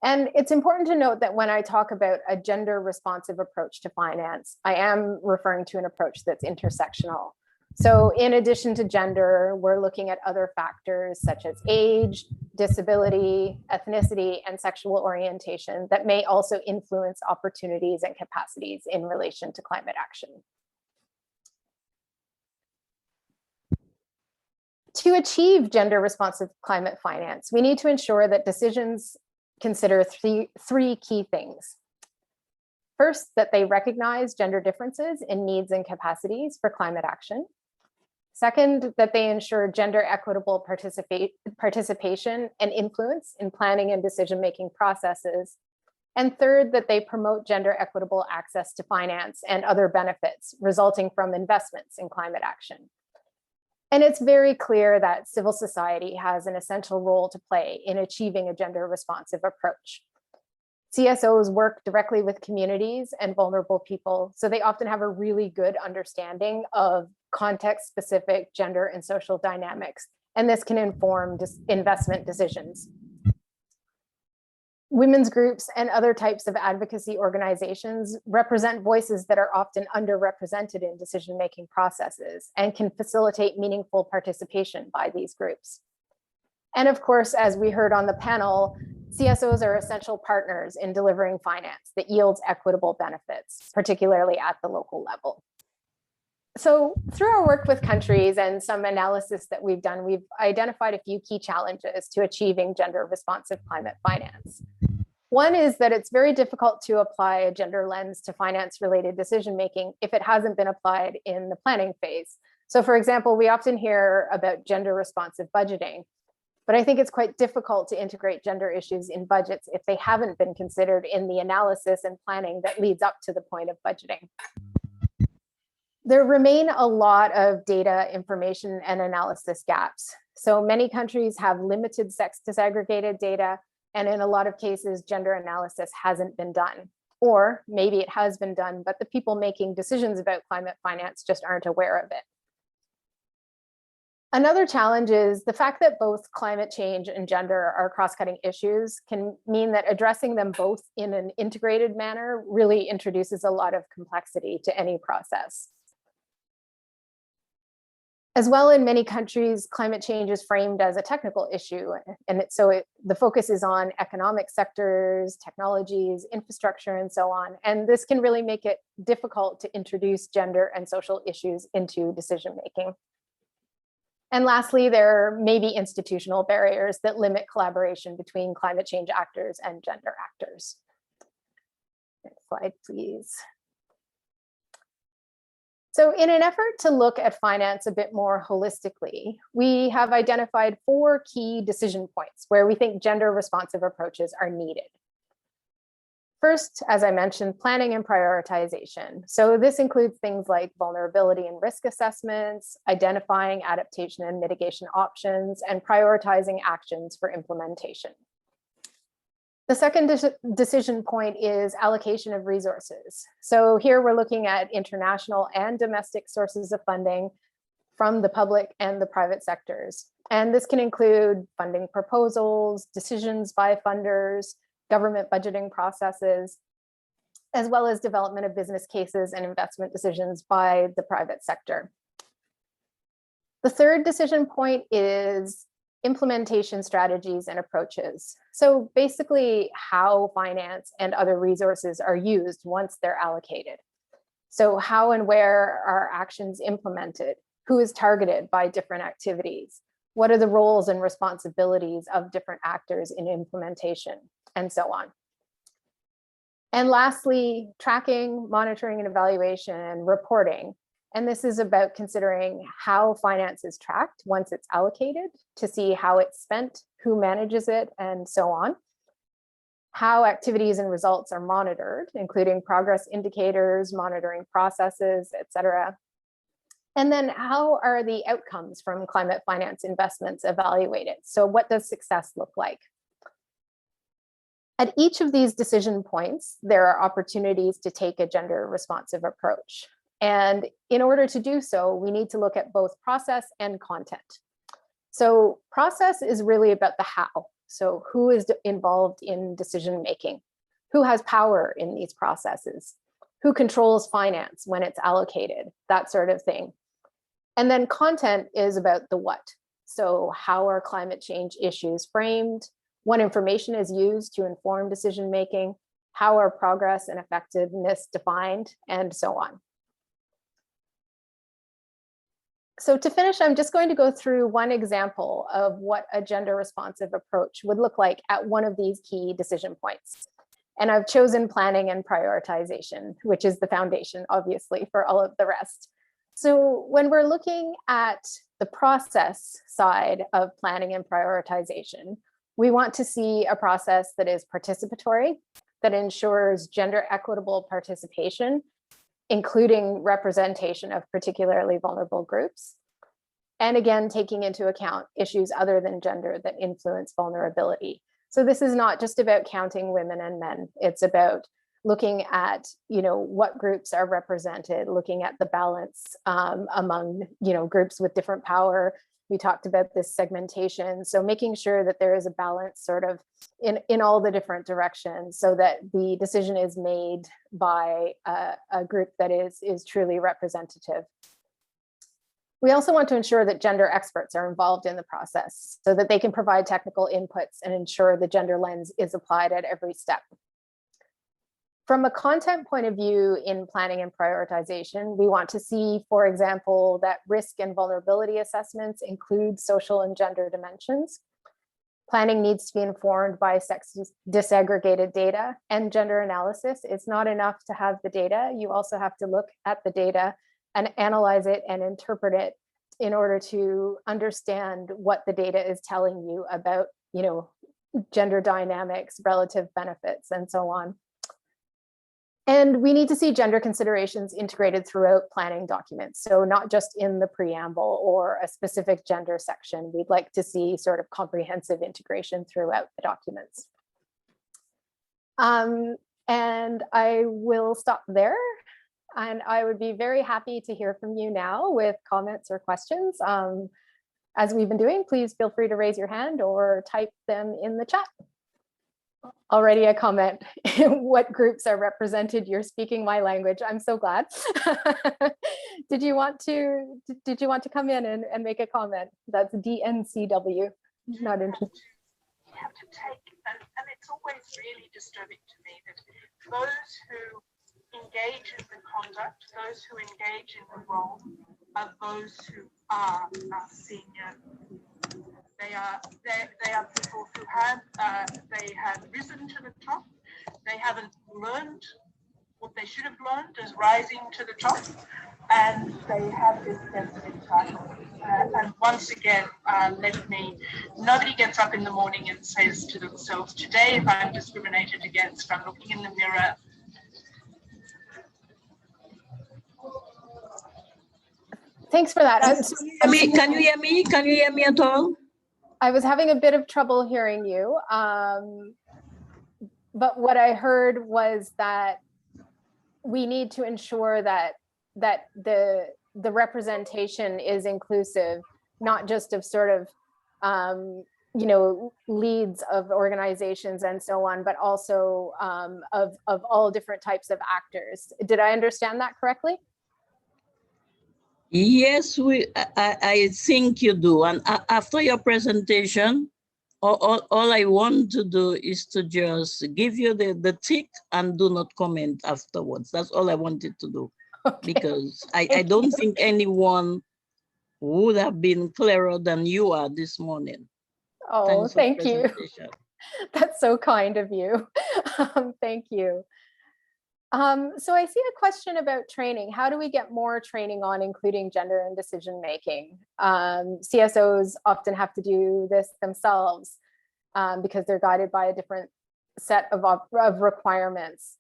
And it's important to note that when I talk about a gender responsive approach to finance, I am referring to an approach that's intersectional. So in addition to gender, we're looking at other factors such as age, disability, ethnicity, and sexual orientation that may also influence opportunities and capacities in relation to climate action. To achieve gender responsive climate finance, we need to ensure that decisions consider three key things. First, that they recognize gender differences in needs and capacities for climate action. Second, that they ensure gender equitable participation and influence in planning and decision-making processes. And third, that they promote gender equitable access to finance and other benefits resulting from investments in climate action. And it's very clear that civil society has an essential role to play in achieving a gender responsive approach. CSOs work directly with communities and vulnerable people, so they often have a really good understanding of context-specific gender and social dynamics, and this can inform investment decisions. Women's groups and other types of advocacy organizations represent voices that are often underrepresented in decision-making processes and can facilitate meaningful participation by these groups. And of course, as we heard on the panel, CSOs are essential partners in delivering finance that yields equitable benefits, particularly at the local level. So through our work with countries and some analysis that we've done, we've identified a few key challenges to achieving gender responsive climate finance. One is that it's very difficult to apply a gender lens to finance related decision making if it hasn't been applied in the planning phase. So for example, we often hear about gender responsive budgeting, but I think it's quite difficult to integrate gender issues in budgets if they haven't been considered in the analysis and planning that leads up to the point of budgeting. There remain a lot of data, information, and analysis gaps. So many countries have limited sex disaggregated data, and in a lot of cases, gender analysis hasn't been done. Or maybe it has been done, but the people making decisions about climate finance just aren't aware of it. Another challenge is the fact that both climate change and gender are cross-cutting issues can mean that addressing them both in an integrated manner really introduces a lot of complexity to any process. As well, in many countries, climate change is framed as a technical issue. And the focus is on economic sectors, technologies, infrastructure, and so on. And this can really make it difficult to introduce gender and social issues into decision-making. And lastly, there may be institutional barriers that limit collaboration between climate change actors and gender actors. Next slide, please. So in an effort to look at finance a bit more holistically, we have identified 4 key decision points where we think gender responsive approaches are needed. First, as I mentioned, planning and prioritization. So this includes things like vulnerability and risk assessments, identifying adaptation and mitigation options, and prioritizing actions for implementation. The second decision point is allocation of resources. So here we're looking at international and domestic sources of funding from the public and the private sectors. And this can include funding proposals, decisions by funders, government budgeting processes, as well as development of business cases and investment decisions by the private sector. The third decision point is implementation strategies and approaches. So basically how finance and other resources are used once they're allocated. So how and where are actions implemented? Who is targeted by different activities? What are the roles and responsibilities of different actors in implementation, and so on. And lastly, tracking, monitoring and evaluation, and reporting. And this is about considering how finance is tracked once it's allocated to see how it's spent, who manages it, and so on. How activities and results are monitored, including progress indicators, monitoring processes, et cetera. And then how are the outcomes from climate finance investments evaluated? So what does success look like? At each of these decision points, there are opportunities to take a gender responsive approach. And in order to do so, we need to look at both process and content. So process is really about the how. So who is involved in decision making? Who has power in these processes? Who controls finance when it's allocated? That sort of thing. And then content is about the what. So how are climate change issues framed? What information is used to inform decision making? How are progress and effectiveness defined? And so on. So to finish, I'm just going to go through one example of what a gender responsive approach would look like at one of these key decision points. And I've chosen planning and prioritization, which is the foundation, obviously, for all of the rest. So when we're looking at the process side of planning and prioritization, we want to see a process that is participatory, that ensures gender equitable participation, including representation of particularly vulnerable groups. And again, taking into account issues other than gender that influence vulnerability. So this is not just about counting women and men. It's about looking at, what groups are represented, looking at the balance among, groups with different power. We talked about this segmentation. So making sure that there is a balance sort of in all the different directions so that the decision is made by a group that is truly representative. We also want to ensure that gender experts are involved in the process so that they can provide technical inputs and ensure the gender lens is applied at every step. From a content point of view in planning and prioritization, we want to see, for example, that risk and vulnerability assessments include social and gender dimensions. Planning needs to be informed by sex disaggregated data and gender analysis. It's not enough to have the data. You also have to look at the data and analyze it and interpret it in order to understand what the data is telling you about, gender dynamics, relative benefits, and so on. And we need to see gender considerations integrated throughout planning documents. So not just in the preamble or a specific gender section. We'd like to see sort of comprehensive integration throughout the documents. And I will stop there. And I would be very happy to hear from you now with comments or questions. As we've been doing, please feel free to raise your hand or type them in the chat. Already a comment. What groups are represented? You're speaking my language. I'm so glad. Did you want to come in and make a comment? That's DNCW. Not interested. You have to take, and it's always really disturbing to me that those who engage in the conduct, those who engage in the role, are those who are senior. They are people who have risen to the top. They haven't learned what they should have learned as rising to the top, and they have this sense of entitlement. And once again, nobody gets up in the morning and says to themselves, today, if I'm discriminated against, I'm looking in the mirror. Thanks for that. Can you hear me? Can you hear me at all? I was having a bit of trouble hearing you. But what I heard was that we need to ensure that the representation is inclusive, not just of sort of leads of organizations and so on, but also of all different types of actors. Did I understand that correctly? Yes, I think you do. And after your presentation, all I want to do is to just give you the tick and do not comment afterwards. That's all I wanted to do. Okay. Because I don't think anyone would have been clearer than you are this morning. Oh, thank you. That's so kind of you. Thank you. So I see a question about training. How do we get more training on including gender in decision making? CSOs often have to do this themselves because they're guided by a different set of requirements.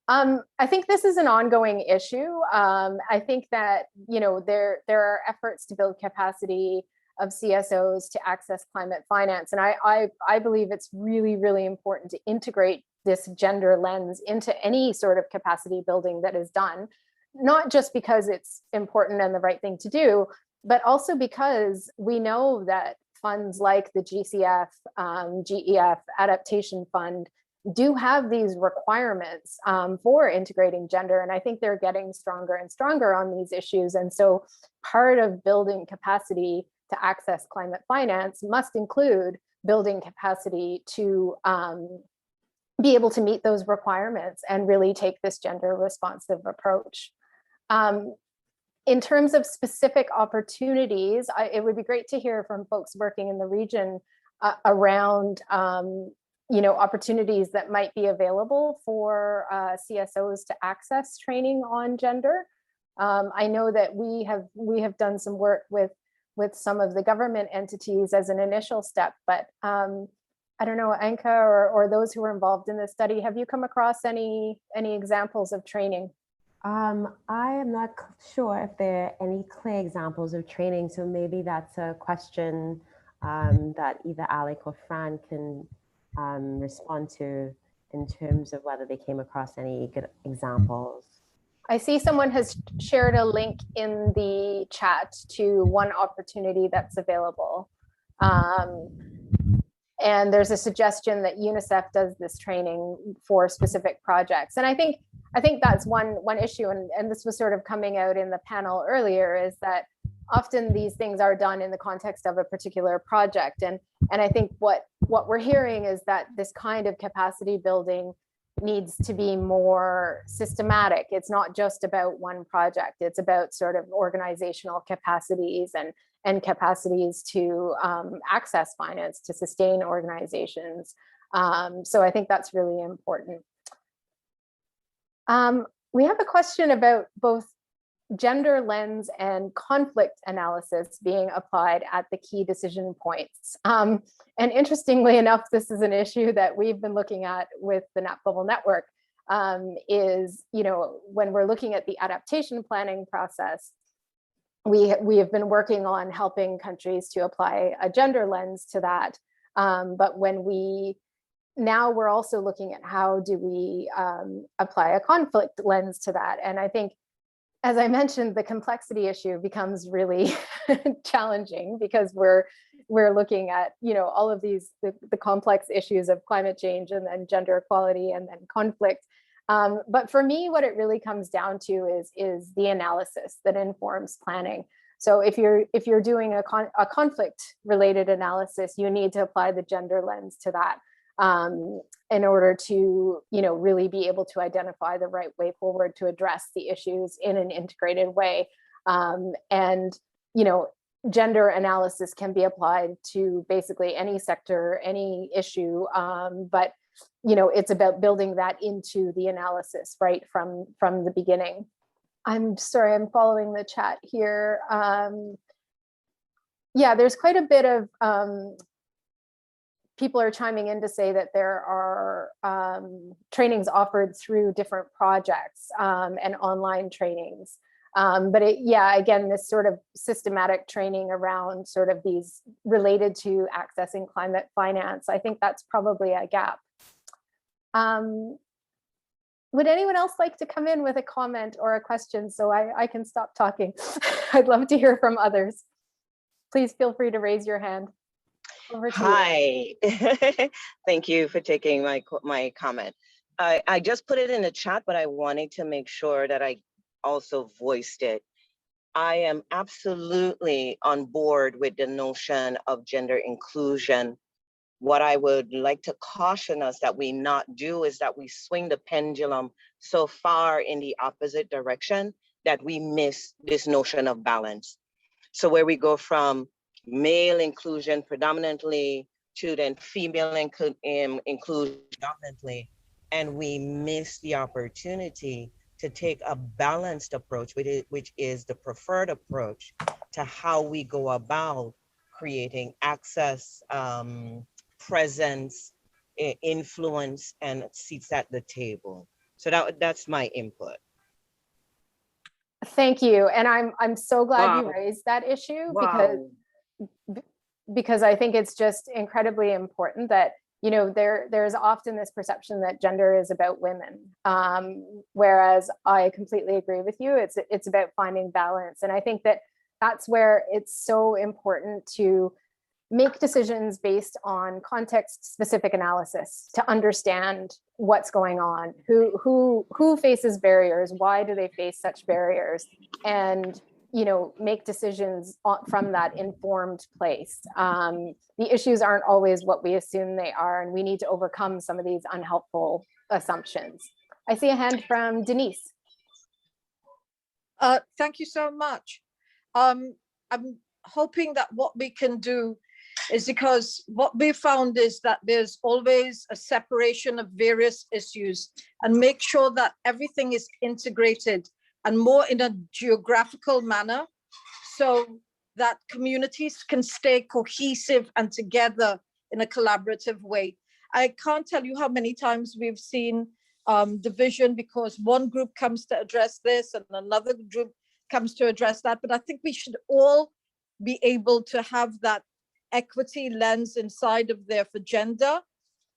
I think this is an ongoing issue. I think that there are efforts to build capacity of CSOs to access climate finance, and I believe it's really, really important to integrate this gender lens into any sort of capacity building that is done, not just because it's important and the right thing to do, but also because we know that funds like the GCF, GEF Adaptation Fund do have these requirements for integrating gender. And I think they're getting stronger and stronger on these issues. And so part of building capacity to access climate finance must include building capacity to be able to meet those requirements and really take this gender responsive approach. In terms of specific opportunities, it would be great to hear from folks working in the region around opportunities that might be available for CSOs to access training on gender. I know that we have done some work with some of the government entities as an initial step, but I don't know, Anka or those who were involved in this study, have you come across any examples of training? I am not sure if there are any clear examples of training, so maybe that's a question that either Alec or Fran can respond to in terms of whether they came across any good examples. I see someone has shared a link in the chat to one opportunity that's available. And there's a suggestion that UNICEF does this training for specific projects. And I think that's one issue, and this was sort of coming out in the panel earlier, is that often these things are done in the context of a particular project. And I think what we're hearing is that this kind of capacity building needs to be more systematic. It's not just about one project. It's about sort of organizational capacities and capacities to access finance, to sustain organizations. So I think that's really important. We have a question about both gender lens and conflict analysis being applied at the key decision points. And interestingly enough, this is an issue that we've been looking at with the NAP Global Network, is, you know, when we're looking at the adaptation planning process, we have been working on helping countries to apply a gender lens to that. But now we're also looking at how do we apply a conflict lens to that. And I think, as I mentioned, the complexity issue becomes really challenging because we're looking at, you know, all of these, the complex issues of climate change and then gender equality and then conflict. But for me, what it really comes down to is the analysis that informs planning. So if you're doing a conflict related analysis, you need to apply the gender lens to that. In order to, you know, really be able to identify the right way forward to address the issues in an integrated way. And, you know, gender analysis can be applied to basically any sector, any issue, but, you know, it's about building that into the analysis right from the beginning. I'm sorry, I'm following the chat here. Yeah, there's quite a bit of, people are chiming in to say that there are trainings offered through different projects and online trainings. But again, this sort of systematic training around sort of these related to accessing climate finance, I think that's probably a gap. Would anyone else like to come in with a comment or a question so I can stop talking? I'd love to hear from others. Please feel free to raise your hand. Hi, thank you for taking my comment. I just put it in the chat, but I wanted to make sure that I also voiced it. I am absolutely on board with the notion of gender inclusion. What I would like to caution us that we not do is that we swing the pendulum so far in the opposite direction that we miss this notion of balance. So where we go from male inclusion predominantly to then female inclusion predominantly, and we miss the opportunity to take a balanced approach, which is the preferred approach to how we go about creating access, presence, influence, and seats at the table. So that's my input. Thank you, and I'm so glad you raised that issue because I think it's just incredibly important that, you know, there's often this perception that gender is about women, whereas I completely agree with you. It's about finding balance, and I think that's where it's so important to make decisions based on context-specific analysis to understand what's going on, who faces barriers, why do they face such barriers, and, you know, make decisions from that informed place. The issues aren't always what we assume they are, and we need to overcome some of these unhelpful assumptions. I see a hand from Denise. Thank you so much. I'm hoping that what we can do is, because what we found is that there's always a separation of various issues, and make sure that everything is integrated and more in a geographical manner so that communities can stay cohesive and together in a collaborative way. I can't tell you how many times we've seen division because one group comes to address this and another group comes to address that. But I think we should all be able to have that equity lens inside of there for gender.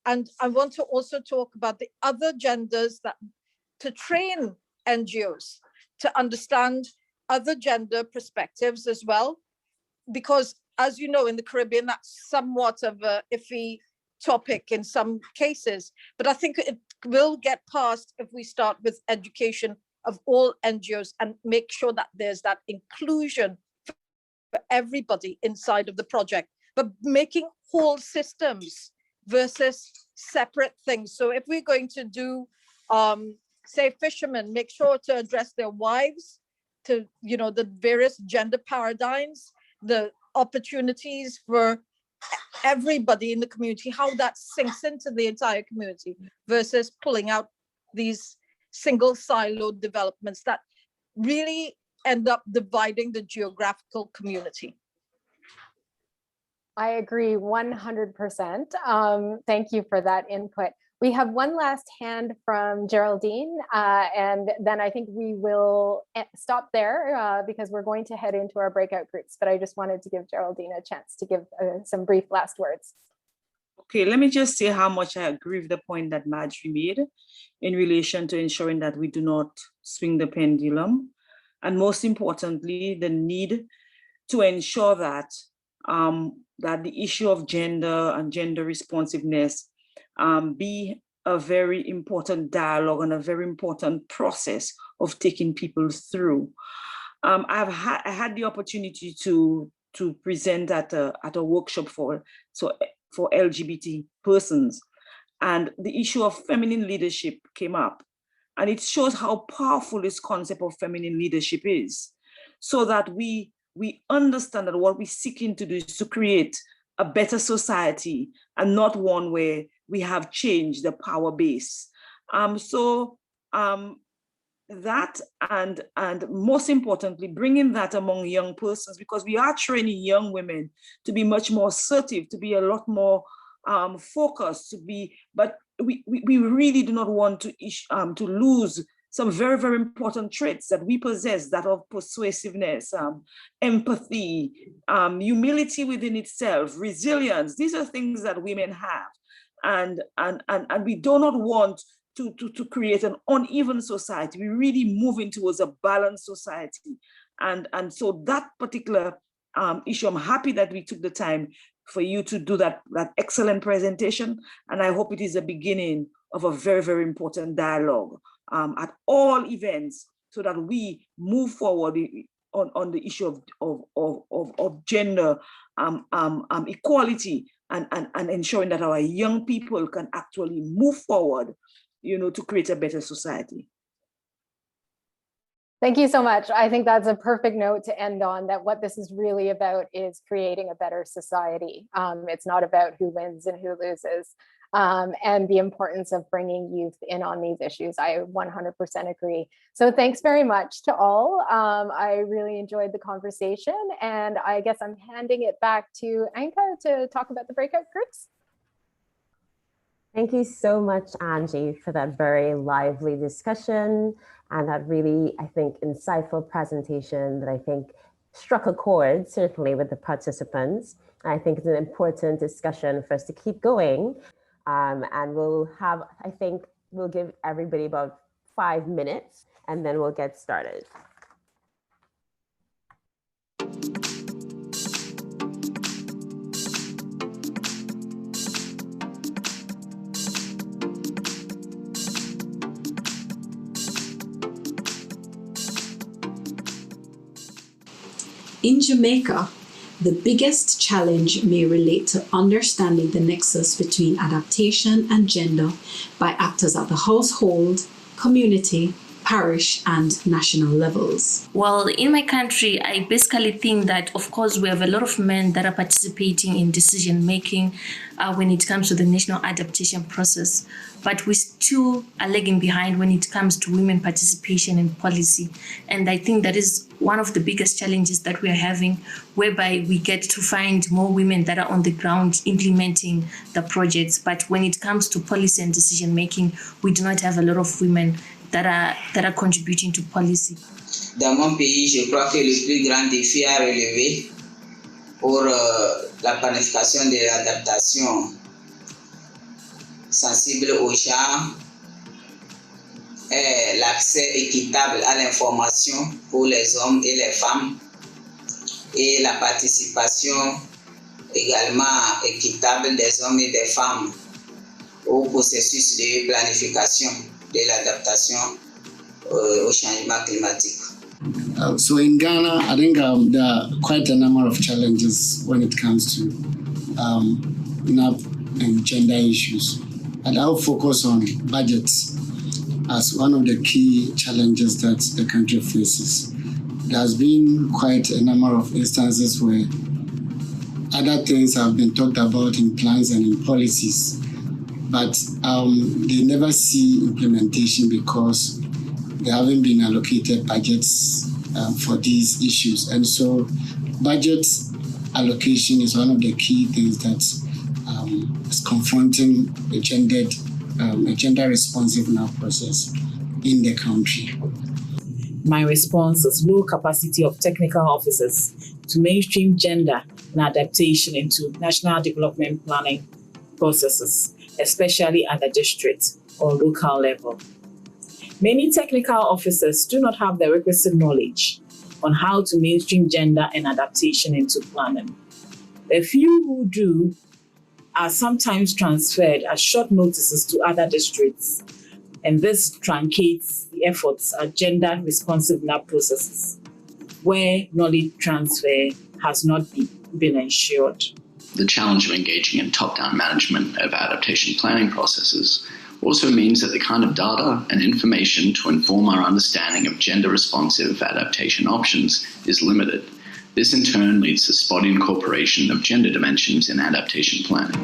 And I want to also talk about the other genders, that to train NGOs to understand other gender perspectives as well. Because as you know, in the Caribbean, that's somewhat of a iffy topic in some cases. But I think it will get past if we start with education of all NGOs and make sure that there's that inclusion for everybody inside of the project, but making whole systems versus separate things. So if we're going to do, say, fishermen, make sure to address their wives, to, you know, the various gender paradigms, the opportunities for everybody in the community, how that sinks into the entire community versus pulling out these single siloed developments that really end up dividing the geographical community. I agree 100%. Thank you for that input. We have one last hand from Geraldine, and then I think we will stop there because we're going to head into our breakout groups, but I just wanted to give Geraldine a chance to give some brief last words. Okay, let me just say how much I agree with the point that Marjorie made in relation to ensuring that we do not swing the pendulum. And most importantly, the need to ensure that, that the issue of gender and gender responsiveness be a very important dialogue and a very important process of taking people through. I had the opportunity to present at a workshop for LGBT persons, and the issue of feminine leadership came up, and it shows how powerful this concept of feminine leadership is, so that we understand that what we're seeking to do is to create a better society and not one where we have changed the power base. That and most importantly, bringing that among young persons, because we are training young women to be much more assertive, to be a lot more focused, but we really do not want to lose some very, very important traits that we possess, that of persuasiveness, empathy, humility within itself, resilience. These are things that women have. And we do not want to create an uneven society. We're really moving towards a balanced society. And so that particular issue, I'm happy that we took the time for you to do that excellent presentation. And I hope it is a beginning of a very, very important dialogue at all events, so that we move forward on the issue of gender equality and ensuring that our young people can actually move forward, you know, to create a better society. Thank you so much. I think that's a perfect note to end on, that what this is really about is creating a better society. It's not about who wins and who loses, and the importance of bringing youth in on these issues. I 100% agree. So thanks very much to all. I really enjoyed the conversation, and I guess I'm handing it back to Anka to talk about the breakout groups. Thank you so much, Angie, for that very lively discussion and that really, I think, insightful presentation that I think struck a chord, certainly with the participants. I think it's an important discussion for us to keep going. And we'll have, I think, we'll give everybody about 5 minutes and then we'll get started. In Jamaica, the biggest challenge may relate to understanding the nexus between adaptation and gender by actors at the household, community, parish, and national levels. Well, in my country, I basically think that, of course, we have a lot of men that are participating in decision making when it comes to the national adaptation process, but we still are lagging behind when it comes to women participation in policy. And I think that is one of the biggest challenges that we are having, whereby we get to find more women that are on the ground implementing the projects. But when it comes to policy and decision making, we do not have a lot of women that are contributing to policy. Dans mon pays, je crois que le plus grand défi à relever pour la planification de l'adaptation sensible au genre est l'accès équitable à l'information pour les hommes et les femmes et la participation également équitable des hommes et des femmes au processus de planification de l'adaptation au changement climatique. So in Ghana, I think there are quite a number of challenges when it comes to NAP and gender issues. And I'll focus on budgets as one of the key challenges that the country faces. There has been quite a number of instances where other things have been talked about in plans and in policies, but they never see implementation because there haven't been allocated budgets for these issues. And so budget allocation is one of the key things that is confronting the gender responsive now process in the country. My response is low capacity of technical officers to mainstream gender and adaptation into national development planning processes, especially at the district or local level. Many technical officers do not have the requisite knowledge on how to mainstream gender and adaptation into planning. The few who do are sometimes transferred as short notices to other districts, and this truncates the efforts at gender responsive NAP processes, where knowledge transfer has not been ensured. The challenge of engaging in top-down management of adaptation planning processes also means that the kind of data and information to inform our understanding of gender-responsive adaptation options is limited. This in turn leads to spotty incorporation of gender dimensions in adaptation planning.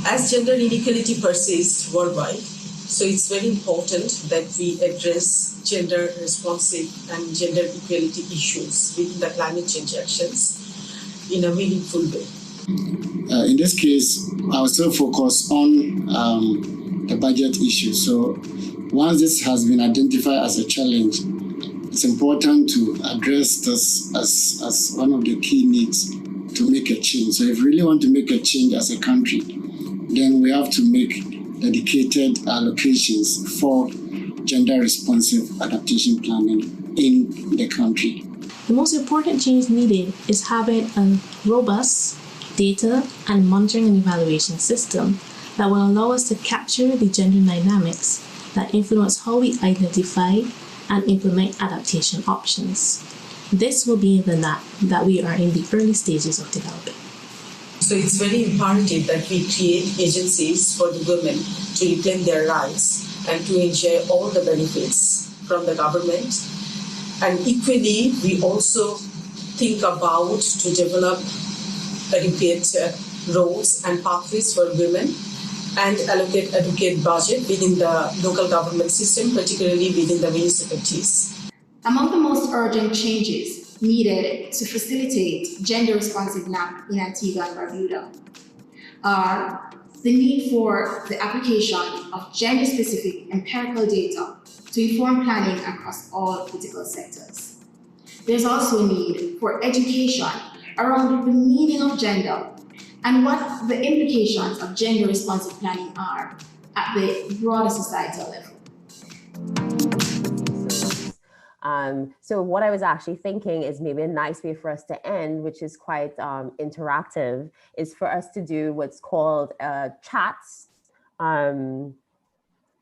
As gender inequality persists worldwide, so it's very important that we address gender responsive and gender equality issues within the climate change actions in a meaningful way. In this case, I'll still focus on the budget issue. So once this has been identified as a challenge, it's important to address this as one of the key needs to make a change. So if we really want to make a change as a country, then we have to make dedicated allocations for gender responsive adaptation planning in the country. The most important change needed is having a robust data and monitoring and evaluation system that will allow us to capture the gender dynamics that influence how we identify and implement adaptation options. This will be the NAP that we are in the early stages of developing. So it's very imperative that we create agencies for the women to reclaim their rights and to enjoy all the benefits from the government. And equally, we also think about to develop adequate roles and pathways for women and allocate adequate budget within the local government system, particularly within the municipalities. Among the most urgent changes needed to facilitate gender-responsive NAP in Antigua and Barbuda are the need for the application of gender-specific empirical data to inform planning across all critical sectors. There's also a need for education around the meaning of gender and what the implications of gender-responsive planning are at the broader societal level. So what I was actually thinking is maybe a nice way for us to end, which is quite interactive, is for us to do what's called chats. No,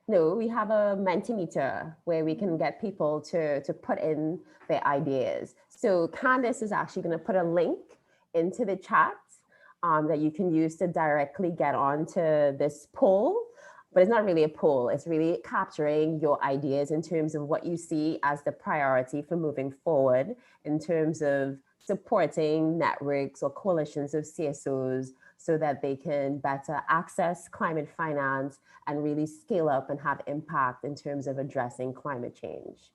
we have a Mentimeter where we can get people to put in their ideas. So Candace is actually going to put a link into the chat that you can use to directly get onto this poll. But it's not really a poll, it's really capturing your ideas in terms of what you see as the priority for moving forward in terms of supporting networks or coalitions of CSOs so that they can better access climate finance and really scale up and have impact in terms of addressing climate change.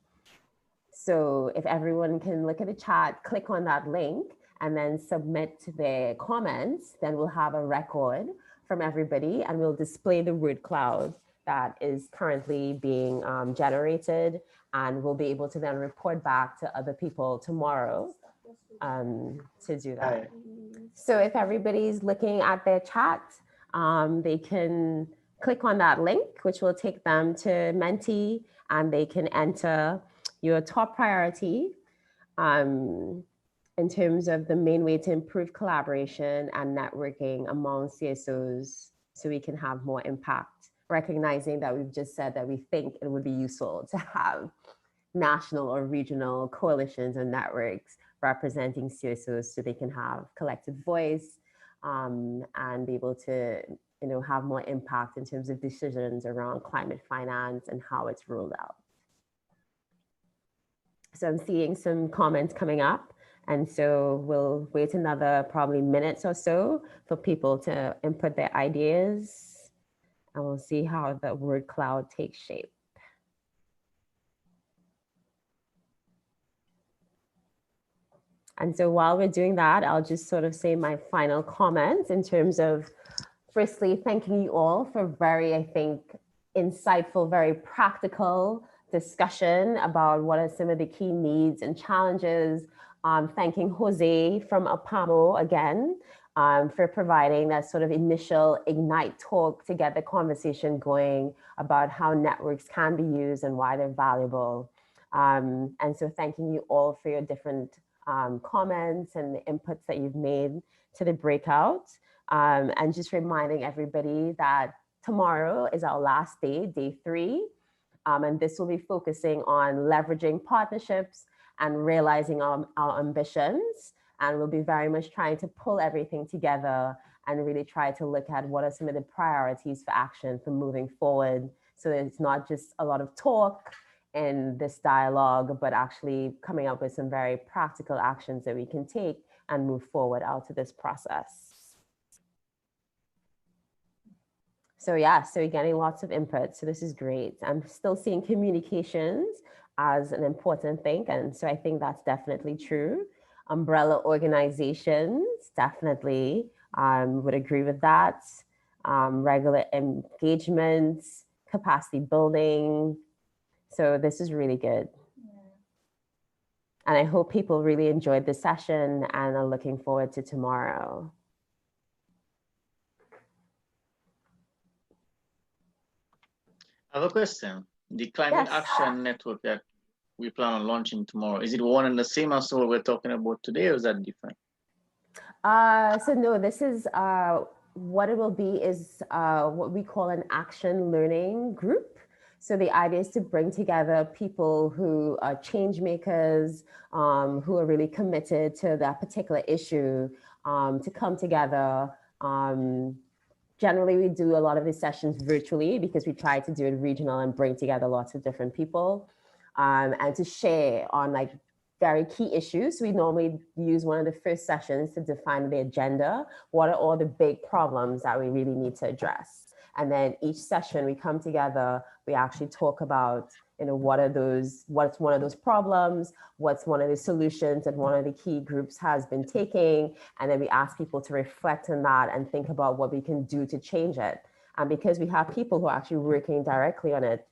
So if everyone can look at the chat, click on that link and then submit their comments, then we'll have a record from everybody and we'll display the word cloud that is currently being generated, and we'll be able to then report back to other people tomorrow to do that. So if everybody's looking at their chat, they can click on that link, which will take them to Menti, and they can enter your top priority in terms of the main way to improve collaboration and networking among CSOs so we can have more impact, recognizing that we've just said that we think it would be useful to have national or regional coalitions or networks representing CSOs so they can have collective voice and be able to have more impact in terms of decisions around climate finance and how it's rolled out. So I'm seeing some comments coming up. And so we'll wait another probably minutes or so for people to input their ideas, and we'll see how the word cloud takes shape. And so while we're doing that, I'll just sort of say my final comments in terms of, firstly, thanking you all for very, I think, insightful, very practical discussion about what are some of the key needs and challenges. Thanking Jose from APAMO again for providing that sort of initial Ignite talk to get the conversation going about how networks can be used and why they're valuable. And so thanking you all for your different comments and the inputs that you've made to the breakout. And just reminding everybody that tomorrow is our last day, day 3. And this will be focusing on leveraging partnerships and realizing our ambitions. And we'll be very much trying to pull everything together and really try to look at what are some of the priorities for action for moving forward. So that it's not just a lot of talk in this dialogue, but actually coming up with some very practical actions that we can take and move forward out of this process. So yeah, so we're getting lots of input. So this is great. I'm still seeing communications as an important thing. And so I think that's definitely true. Umbrella organizations, definitely would agree with that. Regular engagements, capacity building. So this is really good. And I hope people really enjoyed the session and are looking forward to tomorrow. I have a question. The Climate Yes. Action Network that we plan on launching tomorrow, is it one and the same as what we're talking about today, or is that different? So no, this is what it will be is what we call an action learning group. So the idea is to bring together people who are change makers, who are really committed to that particular issue, to come together. Generally, we do a lot of these sessions virtually because we try to do it regional and bring together lots of different people and to share on like very key issues. We normally use one of the first sessions to define the agenda. What are all the big problems that we really need to address? And then each session we come together, we actually talk about, what's one of those problems, what's one of the solutions that one of the key groups has been taking. And then we ask people to reflect on that and think about what we can do to change it. And because we have people who are actually working directly on it,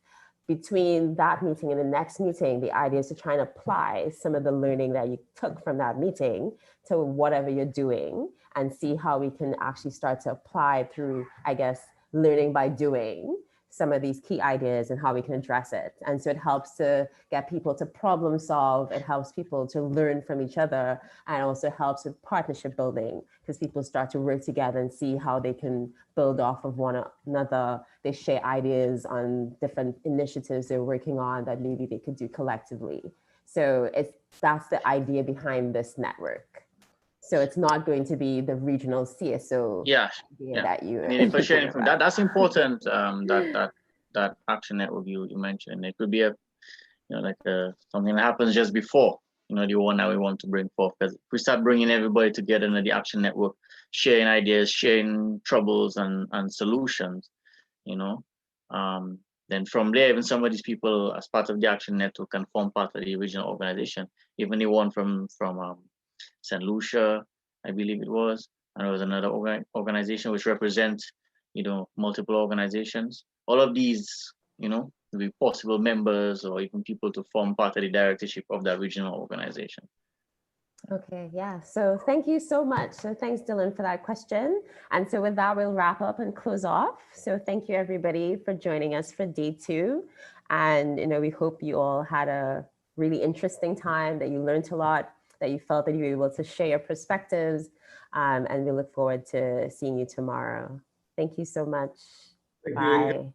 between that meeting and the next meeting, the idea is to try and apply some of the learning that you took from that meeting to whatever you're doing and see how we can actually start to apply through, I guess, learning by doing some of these key ideas and how we can address it. And so it helps to get people to problem solve. It helps people to learn from each other, and also helps with partnership building because people start to work together and see how they can build off of one another. They share ideas on different initiatives they're working on that maybe they could do collectively. So that's the idea behind this network. So it's not going to be the regional CSO that you. For sharing from that. That's important. That action network you mentioned. It could be something that happens just before, the one that we want to bring forth. Because if we start bringing everybody together in the action network, sharing ideas, sharing troubles and solutions, then from there, even some of these people as part of the action network can form part of the original organization. Even the one from St. Lucia, I believe it was, and there was another organization which represents, multiple organizations. All of these, will be possible members or even people to form part of the directorship of that regional organization. Okay, yeah. So thank you so much. So thanks, Dylan, for that question. And so with that, we'll wrap up and close off. So thank you, everybody, for joining us for day 2. And, we hope you all had a really interesting time, that you learned a lot, that you felt that you were able to share your perspectives. And we look forward to seeing you tomorrow. Thank you so much. Thank you. Bye.